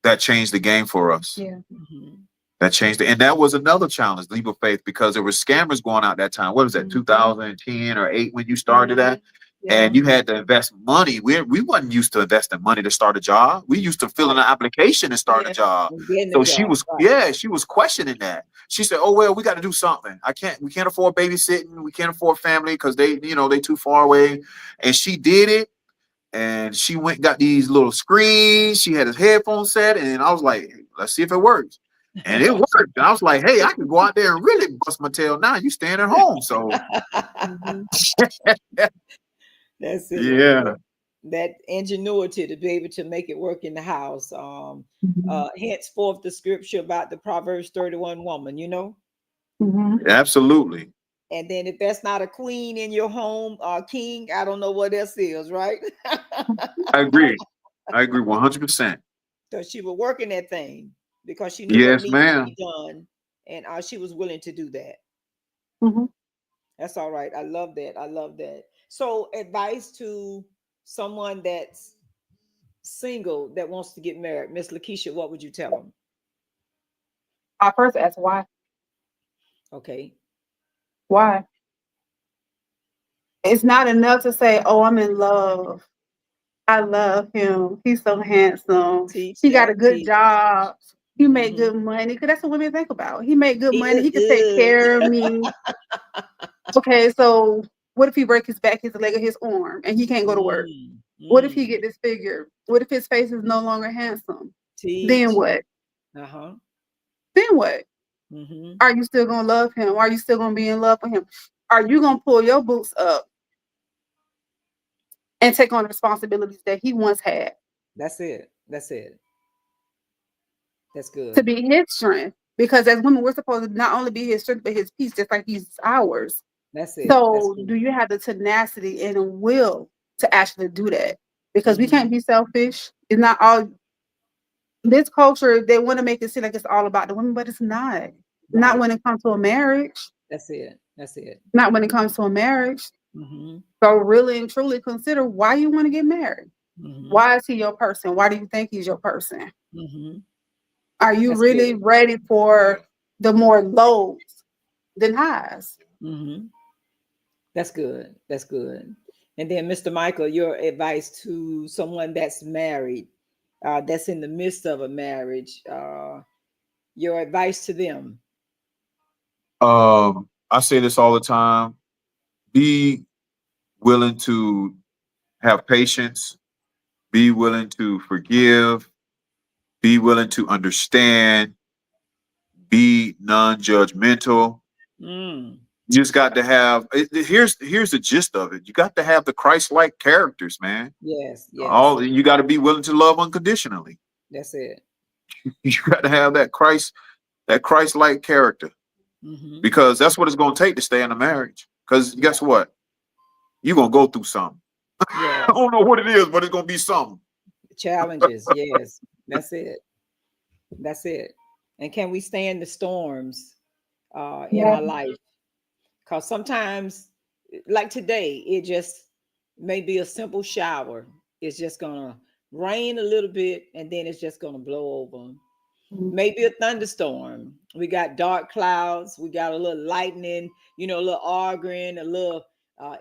Speaker 1: that changed the game for us.
Speaker 3: yeah.
Speaker 2: Hmm.
Speaker 1: That changed it. And that was another challenge, leap of faith, because there were scammers going out that time. What was that,
Speaker 3: Mhm.
Speaker 1: 2010 or 8 when you started that?
Speaker 3: Yeah.
Speaker 1: And you had to invest money. We wasn't used to investing money to start a job. We used to fill in
Speaker 2: Right.
Speaker 1: an application and start a
Speaker 3: Yeah.
Speaker 1: job.
Speaker 2: And getting the
Speaker 1: So she
Speaker 2: job.
Speaker 1: was,
Speaker 2: Right.
Speaker 1: yeah, she was questioning that. She said, "Oh well, we got to do something. We can't afford babysitting. We can't afford family because they too far away." And she did it, and she went and got these little screens. She had his headphone set, and I was like, let's see if it works. And it worked. And I was like, hey, I can go out there and really bust my tail now. You staying at home. So
Speaker 3: Mhm.
Speaker 2: That's it.
Speaker 1: yeah,
Speaker 2: That ingenuity to be able to make it work in the house.
Speaker 3: Mhm.
Speaker 2: Henceforth the scripture about the Proverbs 31 woman,
Speaker 3: Mhm.
Speaker 1: absolutely.
Speaker 2: and then if that's not a queen in your home or king, I don't know what else is, right?
Speaker 1: I agree. I agree 100%.
Speaker 2: So she was working that thing because she knew what
Speaker 1: Yes,
Speaker 2: needed to be
Speaker 1: ma'am.
Speaker 2: done, and she was willing to do that.
Speaker 3: Mhm.
Speaker 2: That's all right. I love that. I love that. So advice to someone that's single that wants to get married, Miss Lakeisha, what would you tell them?
Speaker 3: I first asked why.
Speaker 2: Okay.
Speaker 3: Why? It's not enough to say, "Oh, I'm in love. I love him. He's so handsome.
Speaker 2: Teach
Speaker 3: He got a
Speaker 2: that.
Speaker 3: good
Speaker 2: Teach.
Speaker 3: job. He made
Speaker 2: Hmm.
Speaker 3: good money." Because that's what women think about. He made good
Speaker 2: He
Speaker 3: money.
Speaker 2: look
Speaker 3: He could take
Speaker 2: good.
Speaker 3: care of me. Okay, so What if he break his back, his leg, or his arm, and he can't go to work?
Speaker 2: Mm,
Speaker 3: What if he
Speaker 2: mm.
Speaker 3: get disfigured? What if his face is no longer handsome? Then
Speaker 2: Teach.
Speaker 3: what?
Speaker 2: Uh-huh.
Speaker 3: Then what?
Speaker 2: Mm-hmm.
Speaker 3: Are you still gonna love him? Are you still gonna be in love with him? Are you gonna pull your boots up and take on the responsibilities that he once had
Speaker 2: That's it. That's it. That's
Speaker 3: to
Speaker 2: good.
Speaker 3: be his strength? Because as women, we're supposed to not only be his strength, but his peace, just like he's ours.
Speaker 2: That's it. That's
Speaker 3: So,
Speaker 2: good.
Speaker 3: do you have the tenacity and the will to actually do that? Because we
Speaker 2: Mm-hmm.
Speaker 3: can't be selfish. It's not all this culture, they want to make it seem like it's all about the women, but it's not. Not
Speaker 2: Right.
Speaker 3: when it comes to a marriage.
Speaker 2: That's it. That's it.
Speaker 3: Not when it comes to a marriage.
Speaker 2: Mm-hmm.
Speaker 3: So really and truly consider why you want to get married.
Speaker 2: Mm-hmm.
Speaker 3: Why is he your person? Why do you think he's your person?
Speaker 2: Mm-hmm.
Speaker 3: Are you
Speaker 2: That's good.
Speaker 3: really ready for the more lows than highs?
Speaker 2: Mm-hmm. That's good. That's good. And then, Mr. Michael, your advice to someone that's married, that's in the midst of a marriage, your advice to them.
Speaker 1: I say this all the time. Be willing to have patience, be willing to forgive, be willing to understand, be non-judgmental.
Speaker 2: Mm,
Speaker 1: You just got to have here's the gist of it. You got to have the Christ-like characters, man.
Speaker 2: yes, yes.
Speaker 1: All you got to be willing to love unconditionally.
Speaker 2: That's it.
Speaker 1: You got to have that Christ-like character
Speaker 2: Mm-hmm.
Speaker 1: because that's what it's going to take to stay in a marriage. Because
Speaker 2: Yeah.
Speaker 1: guess what? You're going to go through something. I
Speaker 2: Yes.
Speaker 1: don't know what it is, but it's going to be something.
Speaker 2: Challenges. Yes. That's it. That's it. And can we stand the storms in
Speaker 3: Yeah.
Speaker 2: our life? Because sometimes, like today, it just may be a simple shower. It's just gonna rain a little bit and then it's just gonna blow over. Maybe a thunderstorm. We got dark clouds, we got a little lightning, a little arguing, a little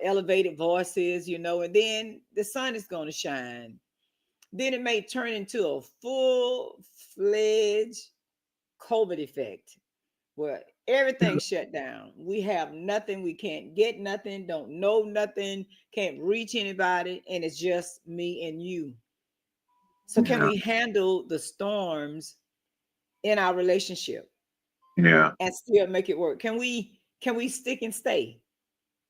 Speaker 2: elevated voices, and then the sun is gonna shine. Then it may turn into a full-fledged COVID effect where everything's shut down. We have nothing, we can't get nothing, don't know nothing, can't reach anybody, and it's just me and you. So can
Speaker 1: Yeah,
Speaker 2: we handle the storms in our relationship
Speaker 1: yeah,
Speaker 2: and still make it work? Can we stick and stay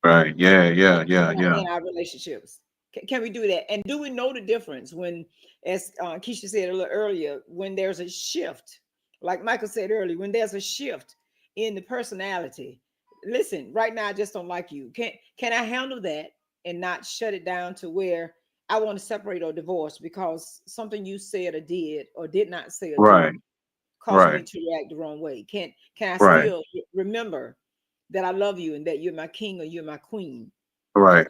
Speaker 1: right. Yeah,
Speaker 2: in,
Speaker 1: yeah, yeah,
Speaker 2: in,
Speaker 1: yeah.
Speaker 2: in our relationships? Can we do that? And do we know the difference when, as Keisha said a little earlier, when there's a shift, like Michael said earlier, when there's a shift in the personality? Listen, right now I just don't like you. Can I handle that and not shut it down to where I want to separate or divorce because something you said or did or did not say or
Speaker 1: Right,
Speaker 2: do caused
Speaker 1: right,
Speaker 2: me to react the wrong way? Can I
Speaker 1: right,
Speaker 2: still remember that I love you and that you're my king or you're my queen
Speaker 1: right,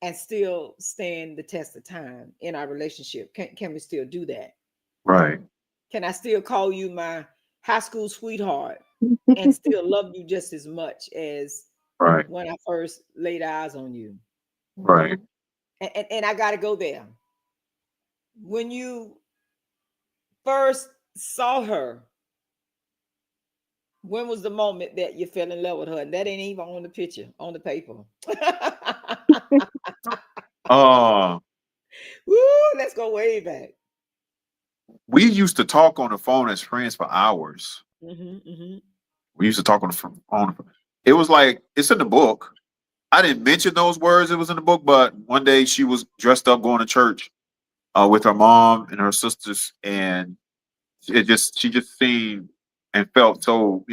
Speaker 2: and still stand the test of time in our relationship? Can we still do that?
Speaker 1: right,
Speaker 2: Can I still call you my high school sweetheart and still love you just as much as
Speaker 1: right,
Speaker 2: when I first laid eyes on you?
Speaker 1: right.
Speaker 2: And I got to go there. When you first saw her, when was the moment that you fell in love with her? And that ain't even on the picture, on the paper.
Speaker 1: Uh,
Speaker 2: Woo, let's go way back.
Speaker 1: we used to talk on the phone as friends for hours.
Speaker 2: Hmm, hmm.
Speaker 1: We used to talk on the phone. It was like it's in the book. I didn't mention those words. It was in the book, but one day she was dressed up going to church with her mom and her sisters, and she just seemed and felt so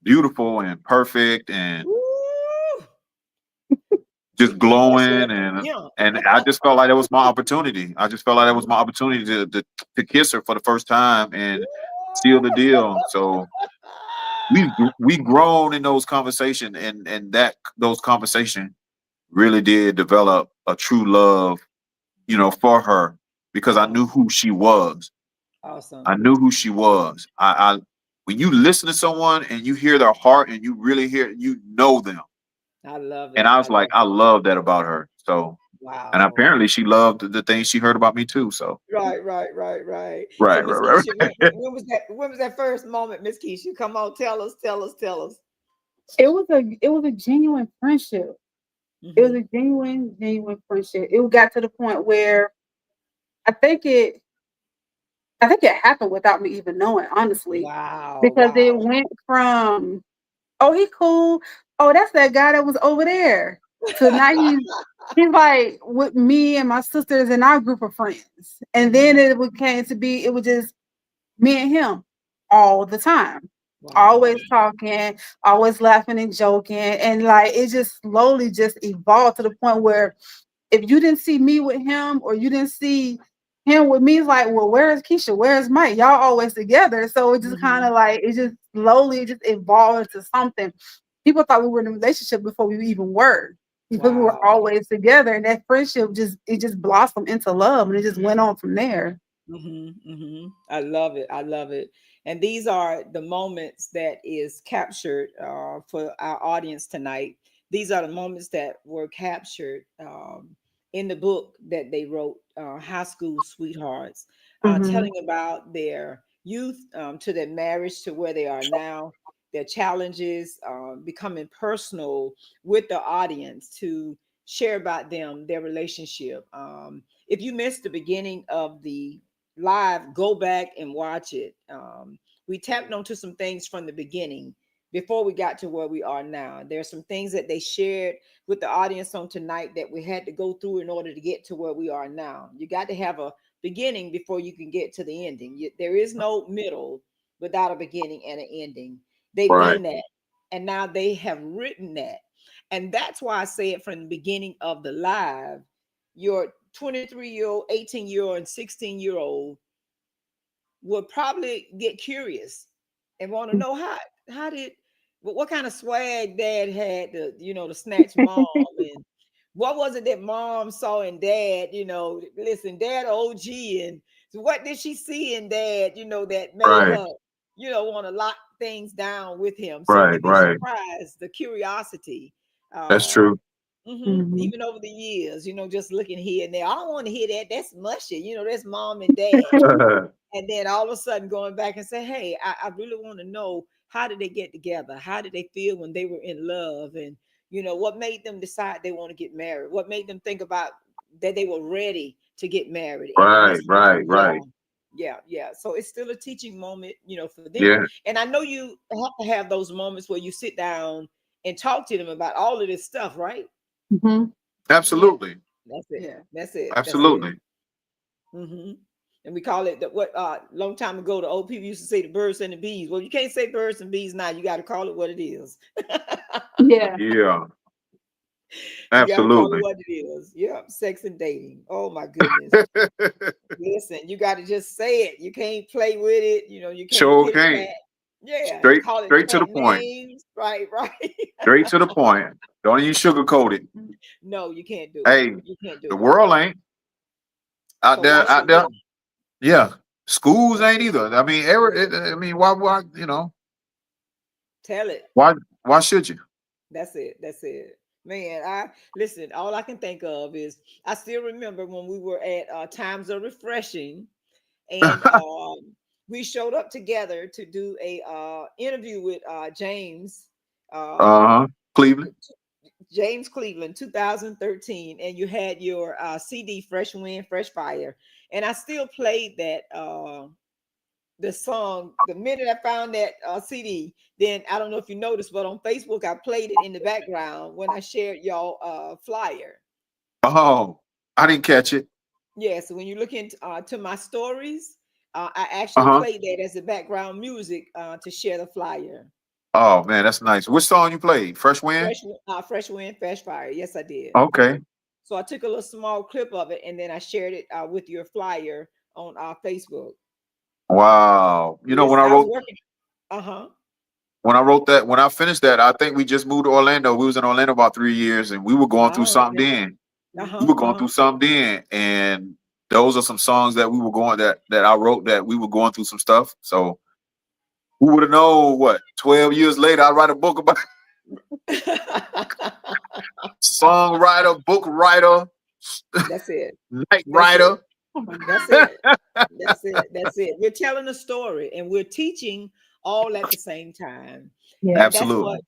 Speaker 1: beautiful and perfect and
Speaker 2: Woo,
Speaker 1: just
Speaker 2: that's your
Speaker 1: glowing
Speaker 2: yeah.
Speaker 1: and I just felt like that was my opportunity. I just felt like that was my opportunity to kiss her for the first time and seal the deal. So we grown in those conversations and that those conversations really did develop a true love, for her because I knew
Speaker 2: Awesome.
Speaker 1: who she was. I
Speaker 2: Awesome.
Speaker 1: knew who she was. I when you listen to someone and you hear their heart and you really you know them.
Speaker 2: I love
Speaker 1: And
Speaker 2: it.
Speaker 1: I
Speaker 2: I
Speaker 1: was like,
Speaker 2: love
Speaker 1: I
Speaker 2: it.
Speaker 1: love that about her. So, and
Speaker 2: Wow.
Speaker 1: apparently she loved the things she heard about me too. So,
Speaker 2: Right, right, right, right. So,
Speaker 1: right,
Speaker 2: Miss
Speaker 1: right,
Speaker 2: Keisha,
Speaker 1: right.
Speaker 2: when was that? When was that first moment, Miss Keisha? Come on, tell us, tell us, tell us.
Speaker 3: It was a genuine friendship. It was a genuine friendship. It got to the point where I think it I think it happened without me even knowing, honestly.
Speaker 2: Wow,
Speaker 3: Because it
Speaker 2: wow.
Speaker 3: went from, oh, he cool. Oh, that's that guy that was over there. To now he's like with me and my sisters and our group of friends. And then came to be, it was just me and him all the time.
Speaker 2: Wow.
Speaker 3: Always talking, always laughing and joking. And like it just slowly just evolved to the point where if you didn't see me with him or you didn't see him with me, it's like, well, where's Keisha? Where's Mike? Y'all always together. So it just kind
Speaker 2: Mhm.
Speaker 3: of like it just slowly just evolved into something. People thought we were in a relationship before we even were. Because we were
Speaker 2: Wow.
Speaker 3: always together. And that friendship just blossomed into love and it just went on from there.
Speaker 2: I love it. I love it. And these are the moments that is captured for our audience tonight. These are the moments that were captured in the book that they wrote, High School Sweethearts,
Speaker 3: Mhm.
Speaker 2: telling about their youth to their marriage to where they are now, their challenges, becoming personal with the audience to share about them, their relationship. If you missed the beginning of the live, go back and watch it. We tapped onto some things from the beginning before we got to where we are now. There's some things that they shared with the audience on tonight that we had to go through in order to get to where we are now. You got to have a beginning before you can get to the ending. There is no middle without a beginning and an ending. They've
Speaker 1: Right.
Speaker 2: done that, and now they have written that. And that's why I say it from the beginning of the live. Your 23-year-old, 18-year-old, and 16-year-old would probably get curious and want to know how did what kind of swag dad had to snatch mom, and what was it that mom saw in dad. Listen, dad OG, and so what did she see in dad, that made
Speaker 1: Right.
Speaker 2: her want to lock things down with him. So
Speaker 1: Right.
Speaker 2: you'd be
Speaker 1: Right.
Speaker 2: surprised the curiosity.
Speaker 1: That's
Speaker 2: uh
Speaker 1: true.
Speaker 3: Mhm.
Speaker 2: Even over the years, just looking here and there. I don't want to hear that. That's mushy. That's mom and dad. And then all of a sudden going back and say, hey, I really want to know, how did they get together? How did they feel when they were in love? And what made them decide they want to get married? What made them think about that they were ready to get married? And
Speaker 1: Right.
Speaker 2: that's
Speaker 1: Right.
Speaker 2: yeah.
Speaker 1: Right.
Speaker 2: Yeah. So it's still a teaching moment, for them.
Speaker 1: Yeah.
Speaker 2: And I know you have to have those moments where you sit down and talk to them about all of this stuff, right?
Speaker 3: Mhm.
Speaker 2: Yeah.
Speaker 1: Absolutely.
Speaker 2: That's it.
Speaker 3: Yeah.
Speaker 2: That's it. That's it.
Speaker 1: Absolutely.
Speaker 2: hmm And we call it what long time ago the old people used to say the birds and the bees. Well, you can't say birds and bees now. You got to call it what it is.
Speaker 3: Yeah.
Speaker 1: Yeah.
Speaker 2: You got to call it
Speaker 1: Absolutely.
Speaker 2: what it is. Yep, sex and dating. Oh my goodness. Listen, you got to just say it. You can't play with it. You can't
Speaker 1: Sure
Speaker 2: pit it
Speaker 1: can.
Speaker 2: pat. Yeah,
Speaker 1: Straight.
Speaker 2: call it
Speaker 1: Straight to the
Speaker 2: pet
Speaker 1: point.
Speaker 2: names. Right, right.
Speaker 1: Straight to the point. Don't even sugarcoat it.
Speaker 2: No, you can't do it.
Speaker 1: Hey,
Speaker 2: You can't
Speaker 1: the
Speaker 2: do it.
Speaker 1: world ain't out
Speaker 2: So
Speaker 1: there.
Speaker 2: why
Speaker 1: Out
Speaker 2: should
Speaker 1: there.
Speaker 2: we?
Speaker 1: Yeah. Schools
Speaker 2: That's
Speaker 1: ain't
Speaker 2: it.
Speaker 1: either. I mean,
Speaker 2: That's it.
Speaker 1: I mean, why,
Speaker 2: Tell it.
Speaker 1: why, why should you?
Speaker 2: That's it. That's it. Man, I listen, all I can think of is I still remember when we were at Times of Refreshing, and we showed up together to do a interview with James um
Speaker 1: Uh-huh. Cleveland.
Speaker 2: James Cleveland 2013, and you had your CD Fresh Wind Fresh Fire, and I still played that the song the minute I found that CD. Then I don't know if you noticed, but on Facebook I played it in the background when I shared y'all flyer.
Speaker 1: Oh, I didn't catch it.
Speaker 2: Yeah, so when you look into to my stories, I actually
Speaker 1: Uh-huh.
Speaker 2: played that as the background music to share the flyer.
Speaker 1: Oh man, that's nice. Which song you played? Fresh Wind?
Speaker 2: Fresh Wind, Fresh Fire. Yes, I did.
Speaker 1: Okay.
Speaker 2: So I took a little small clip of it and then I shared it with your flyer on Facebook.
Speaker 1: Wow. You know,
Speaker 2: Listen, I was working. Uh huh.
Speaker 1: when I finished that, I think we just moved to Orlando. We was in Orlando about 3 years and we were going through
Speaker 2: Oh,
Speaker 1: something
Speaker 2: okay.
Speaker 1: then.
Speaker 2: Uh
Speaker 1: We
Speaker 2: huh.
Speaker 1: were
Speaker 2: Uh
Speaker 1: going
Speaker 2: huh.
Speaker 1: through something then. And those are some songs that we were going that I wrote that we were going through some stuff. So who would have known what 12 years later I write a book about songwriter, book writer,
Speaker 2: That's it.
Speaker 1: night
Speaker 2: That's it.
Speaker 1: writer.
Speaker 3: Oh my
Speaker 2: That's
Speaker 3: God.
Speaker 2: it. That's it. That's it. We're telling a story and we're teaching all at the same time.
Speaker 3: Yeah.
Speaker 2: And that's what
Speaker 1: Absolutely.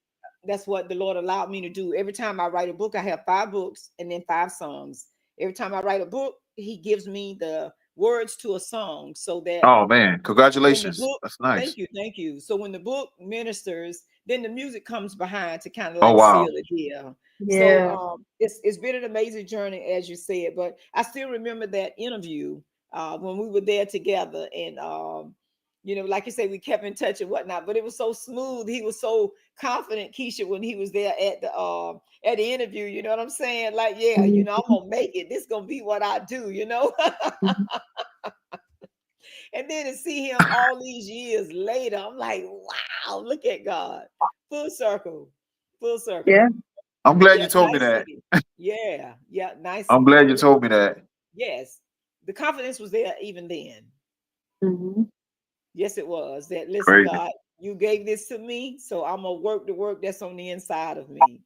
Speaker 2: that's what the Lord allowed me to do. Every time I write a book, I have 5 books and then 5 songs. Every time I write a book, He gives me the words to a song so that
Speaker 1: Oh man,
Speaker 2: when the
Speaker 1: congratulations.
Speaker 2: book,
Speaker 1: That's nice.
Speaker 2: thank you. So when the book ministers, then the music comes behind to kind of
Speaker 1: Oh
Speaker 2: like
Speaker 1: wow.
Speaker 2: seal the deal. So
Speaker 3: Yeah.
Speaker 2: it's been an amazing journey, as you said. But I still remember that interview when we were there together, and like you say, we kept in touch and whatnot. But it was so smooth. He was so confident, Keisha, when he was there at the interview. You know what I'm saying? Like, yeah, I'm
Speaker 3: Mhm.
Speaker 2: gonna make it. This gonna be what I do.
Speaker 3: Mhm.
Speaker 2: And then to see him all these years later, I'm like, wow, look at God. Full circle. Full
Speaker 3: Yeah.
Speaker 2: circle.
Speaker 1: I'm glad you
Speaker 2: Yeah,
Speaker 1: told me
Speaker 2: nice
Speaker 1: that.
Speaker 2: city. Yeah, yeah, nice
Speaker 1: I'm
Speaker 2: city.
Speaker 1: glad you told me that.
Speaker 2: Yes. The confidence was there even then.
Speaker 3: Mhm.
Speaker 2: Yes, it was. That listen,
Speaker 1: Crazy.
Speaker 2: God, you gave this to me, so I'm gonna work the work that's on the inside of me.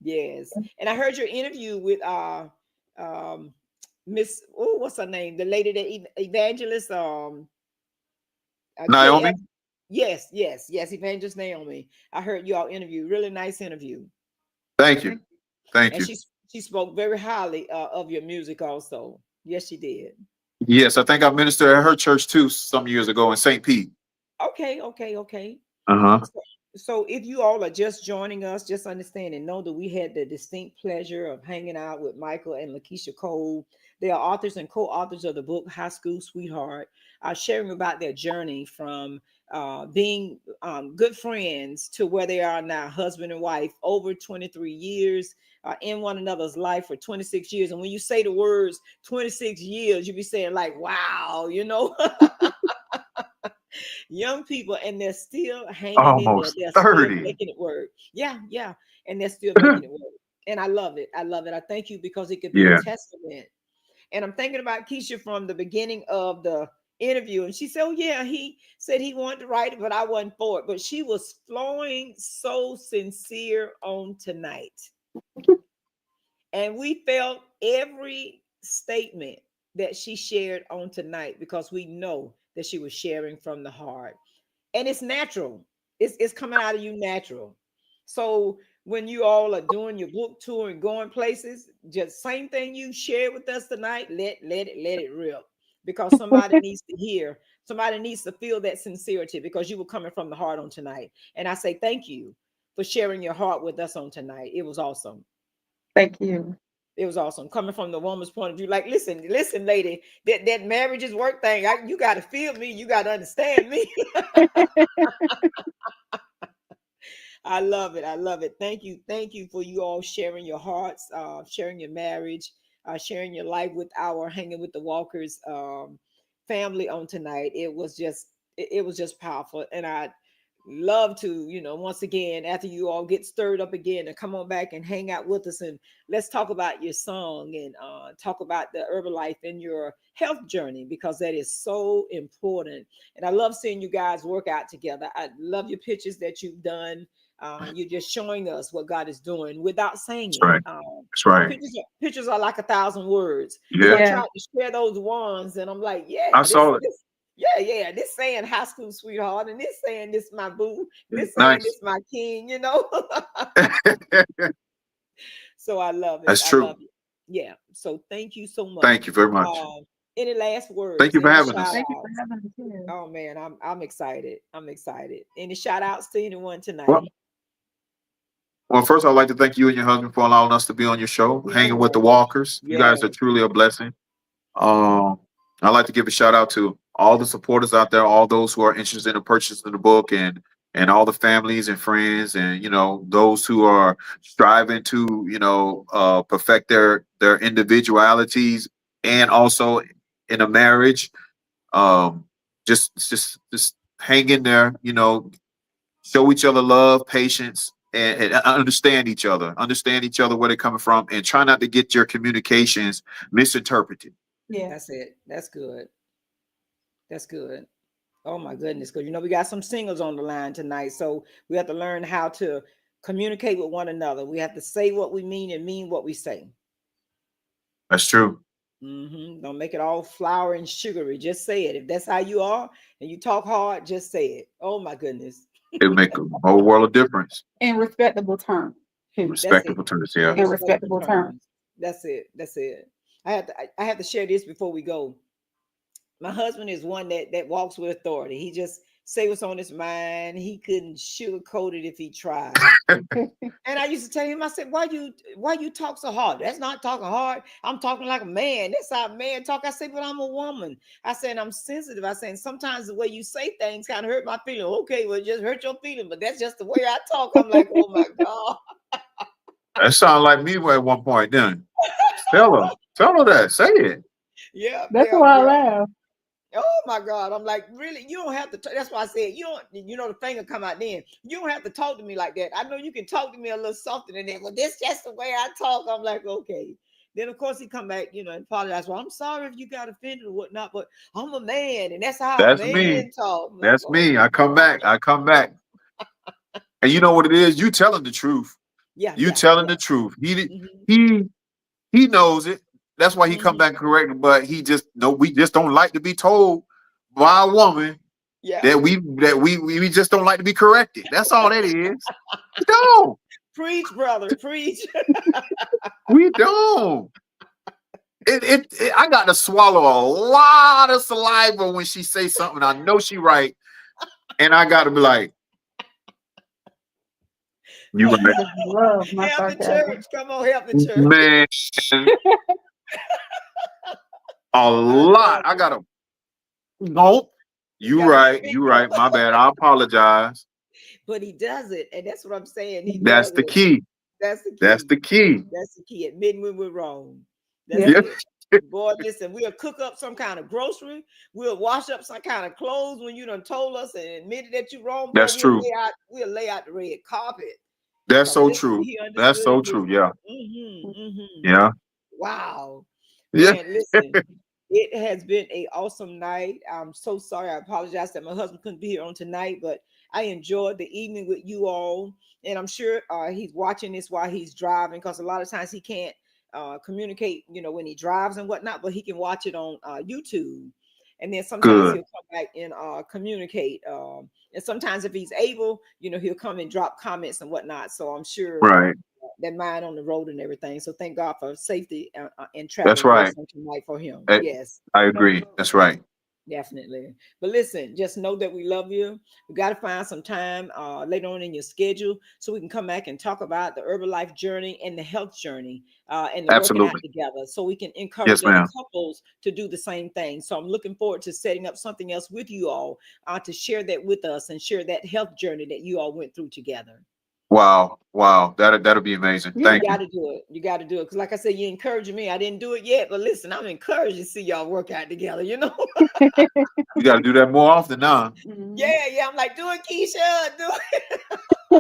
Speaker 2: Yes. And I heard your interview with um Miss, oh, what's her name? The lady that evangelist, KF.
Speaker 1: Naomi,
Speaker 2: Yes, yes, yes. Evangelist Naomi. I heard you all interview. Really nice interview.
Speaker 1: thank you. Thank
Speaker 2: And
Speaker 1: you.
Speaker 2: she spoke very highly of your music also. Yes, she did.
Speaker 1: Yes, I think I ministered at her church too some years ago in St. Pete.
Speaker 2: Okay, okay, okay.
Speaker 1: Uh-huh.
Speaker 2: So, so if you all are just joining us, just understand and know that we had the distinct pleasure of hanging out with Michael and Lakeisha Cole. They are authors and co-authors of the book High School Sweetheart, sharing about their journey from being good friends to where they are now, husband and wife, over 23 years in one another's life for 26 years. And when you say the words 26 years, you be saying like, wow, young people, and they're still hanging in there.
Speaker 1: Almost
Speaker 2: They're still
Speaker 1: 30.
Speaker 2: making it work. Yeah, yeah. And they're still making it work. And I love it. I love it. I thank you because it could be a
Speaker 1: Yeah.
Speaker 2: testament. And I'm thinking about Keisha from the beginning of the interview. And she said, oh, yeah, he said he wanted to write it, but I wasn't for it. But she was flowing so sincere on tonight. And we felt every statement that she shared on tonight because we know that she was sharing from the heart. And it's natural. It's coming out of you natural. So when you all are doing your book tour and going places, just same thing you shared with us tonight, let it rip. Because somebody needs to hear, somebody needs to feel that sincerity because you were coming from the heart on tonight. And I say thank you for sharing your heart with us on tonight. It was awesome.
Speaker 3: Thank you.
Speaker 2: It was awesome coming from the woman's point of view. Like, listen, lady, that marriage is work thing. You got to feel me. You got to understand me. I love it. I love it. Thank you. Thank you for you all sharing your hearts, sharing your marriage, sharing your life with our Hanging with the Walkers family on tonight. It was just powerful. And I love to, once again, after you all get stirred up again, to come on back and hang out with us, and let's talk about your song and talk about the Herbalife and your health journey, because that is so important. And I love seeing you guys work out together. I love your pictures that you've done. You're just showing us what God is doing without saying
Speaker 1: That's
Speaker 2: it.
Speaker 1: right. That's right.
Speaker 2: Pictures are like 1,000 words. So
Speaker 1: Yeah.
Speaker 2: I
Speaker 3: Yeah.
Speaker 2: tried to share those ones, and I'm like,
Speaker 1: I
Speaker 2: yeah,
Speaker 1: saw it.
Speaker 2: yeah, yeah. This saying high school sweetheart, and this saying this my boo, this saying
Speaker 1: Nice.
Speaker 2: this my king. So I love it.
Speaker 1: That's
Speaker 2: I
Speaker 1: true.
Speaker 2: love it. Yeah. So thank you so much.
Speaker 1: Thank you very much.
Speaker 2: Any last
Speaker 1: Thank
Speaker 2: words?
Speaker 1: you for
Speaker 2: Any
Speaker 1: having
Speaker 2: shout
Speaker 1: us.
Speaker 3: Thank you for
Speaker 2: outs?
Speaker 3: having us here.
Speaker 2: Oh man, I'm excited. I'm excited. Any shout outs to anyone
Speaker 1: Well,
Speaker 2: tonight?
Speaker 1: well, first I'd like to thank you and your husband for allowing us to be on your show, Hanging with the
Speaker 2: Yes.
Speaker 1: Walkers. You guys are
Speaker 2: Yes.
Speaker 1: truly a blessing. Um, I'd like to give a shout out to all the supporters out there, all those who are interested in purchasing the book, and all the families and friends, and those who are striving to perfect their individualities, and also in a marriage. Um, just hang in there. Show each other love, patience, and understand each other where they're coming from, and try not to get your communications misinterpreted.
Speaker 3: Yeah.
Speaker 2: That's it. That's good. That's good. Oh my goodness. Because we got some singles on the line tonight. So we have to learn how to communicate with one another. We have to say what we mean and mean what we say.
Speaker 1: That's true.
Speaker 2: Don't make it all flour and sugary. Just say it. If that's how you are and you talk hard, just say it. Oh my goodness.
Speaker 1: It make a whole world of difference.
Speaker 3: In respectable terms. Too.
Speaker 2: That's it.
Speaker 1: Respectable terms, yeah.
Speaker 3: In
Speaker 2: Respectable
Speaker 3: respectable terms.
Speaker 2: terms. That's it. That's it. I have to share this before we go. My husband is one that walks with authority. He just say what's on his mind. He couldn't sugarcoat it if he tried. And I used to tell him, I said, why you talk so hard? That's not talking hard. I'm talking like a man. That's how a man talk. I said, but I'm a woman. I said, I'm sensitive. I said, sometimes the way you say things kind of hurt my feeling. Okay, well, just hurt your feeling, but that's just the way I talk. I'm like, oh my God.
Speaker 1: That sounded like me at one point. Then tell her that. Say it.
Speaker 2: Yeah,
Speaker 3: That's
Speaker 2: yeah,
Speaker 3: why I
Speaker 2: yeah.
Speaker 3: laugh.
Speaker 2: Oh my God. I'm like, really? You don't have to. That's why I said, the thing will come out then. You don't have to talk to me like that. I know you can talk to me a little softer than that. Well, this just the way I talk. I'm like, okay. Then of course he come back, and apologize. Well, I'm sorry if you got offended or whatnot, but I'm a man, and that's how a
Speaker 1: That's me.
Speaker 2: man talk. I'm like,
Speaker 1: That's
Speaker 2: oh
Speaker 1: me.
Speaker 2: my
Speaker 1: I come
Speaker 2: God.
Speaker 1: back. And you know what it is? You telling the truth.
Speaker 2: Yeah,
Speaker 1: You
Speaker 2: yeah,
Speaker 1: telling
Speaker 2: yeah.
Speaker 1: the truth.
Speaker 2: Mm-hmm,
Speaker 1: He knows it. That's why he come
Speaker 2: mm-hmm.
Speaker 1: back correct. But we just don't like to be told by a woman
Speaker 2: Yeah.
Speaker 1: that we just don't like to be corrected. That's all that is. We don't.
Speaker 2: Preach, brother, preach.
Speaker 1: We don't. I got to swallow a lot of saliva when she say something. I know she right, and I got to be like, you right,
Speaker 3: I love my
Speaker 2: Help the
Speaker 3: sarcasm.
Speaker 2: church. Come on, help the church.
Speaker 1: man. A
Speaker 2: I
Speaker 1: lot.
Speaker 2: love
Speaker 1: I
Speaker 2: it.
Speaker 1: got to. Nope.
Speaker 2: You
Speaker 1: You
Speaker 2: gotta
Speaker 1: right.
Speaker 2: speak
Speaker 1: You
Speaker 2: up.
Speaker 1: right. My bad. I apologize.
Speaker 2: But he does it, and that's what I'm saying. He
Speaker 1: That's
Speaker 2: does
Speaker 1: the
Speaker 2: it.
Speaker 1: key.
Speaker 2: That's the
Speaker 1: That's
Speaker 2: key.
Speaker 1: the key.
Speaker 2: That's the key. Admitting when we're wrong. That's
Speaker 3: Yeah.
Speaker 1: Yeah,
Speaker 2: it. Boy, listen, we'll cook up some kind of grocery. We'll wash up some kind of clothes when you done told us and admitted that you're wrong. Boy,
Speaker 1: that's true.
Speaker 2: we'll lay out the red carpet.
Speaker 1: That's
Speaker 2: Because
Speaker 1: so
Speaker 2: listen,
Speaker 1: true.
Speaker 2: he
Speaker 1: That's
Speaker 2: understood
Speaker 1: so
Speaker 2: it
Speaker 1: true.
Speaker 2: different.
Speaker 1: Yeah.
Speaker 2: Mm-hmm.
Speaker 1: Yeah.
Speaker 2: Wow.
Speaker 1: Yeah.
Speaker 2: Man, listen, it has been a awesome night. I'm so sorry. I apologize that my husband couldn't be here on tonight, but I enjoyed the evening with you all. And I'm sure he's watching this while he's driving, because a lot of times he can't communicate, when he drives and whatnot, but he can watch it on YouTube. And then sometimes
Speaker 1: Good.
Speaker 2: he'll come back and communicate. And sometimes if he's able, he'll come and drop comments and whatnot. So I'm sure
Speaker 1: Right.
Speaker 2: that mind on the road and everything. So thank God for safety and
Speaker 1: That's
Speaker 2: traveling
Speaker 1: right.
Speaker 2: grace on tonight for him.
Speaker 1: I,
Speaker 2: Yes,
Speaker 1: I agree. That's right.
Speaker 2: definitely. But listen, just know that we love you. We got to find some time later on in your schedule so we can come back and talk about the Herbalife journey and the health journey and the working out
Speaker 1: Absolutely.
Speaker 2: together, so we can encourage
Speaker 1: Yes,
Speaker 2: other
Speaker 1: ma'am.
Speaker 2: couples to do the same thing. So I'm looking forward to setting up something else with you all to share that with us and share that health journey that you all went through together.
Speaker 1: Wow. Wow. That'll be amazing.
Speaker 3: Yeah.
Speaker 2: You
Speaker 1: Thank
Speaker 2: got
Speaker 1: you.
Speaker 2: to do it. You got to do it. Because, like I said, you encouraging me. I didn't do it yet, but listen, I'm encouraged to see y'all work out together,
Speaker 1: You got to do that more often now.
Speaker 3: Mhm.
Speaker 2: Yeah. I'm like, do it, Keisha. Do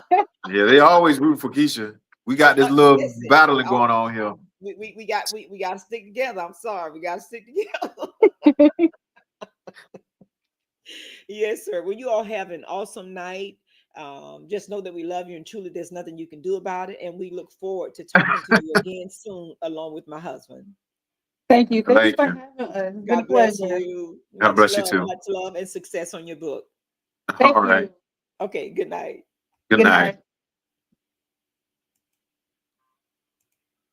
Speaker 1: Yeah, they always root for Keisha. We got this
Speaker 2: it.
Speaker 1: little
Speaker 2: Listen,
Speaker 1: battling going on here.
Speaker 2: we got to stick together. I'm sorry. We got to stick together. Yes, sir. Well, you all have an awesome night. Just know that we love you, and truly there's nothing you can do about it. And we look forward to talking to you again soon, along with my husband.
Speaker 3: Thank you. Thank you
Speaker 1: Thank
Speaker 3: for
Speaker 1: you.
Speaker 3: having us. It's been a
Speaker 2: God bless
Speaker 3: pleasure.
Speaker 2: you.
Speaker 1: God bless you too.
Speaker 2: Much love, and success on your book.
Speaker 1: All
Speaker 3: Thank
Speaker 1: right.
Speaker 3: you.
Speaker 2: Okay, good night.
Speaker 1: Good
Speaker 3: Good
Speaker 1: night.
Speaker 3: night.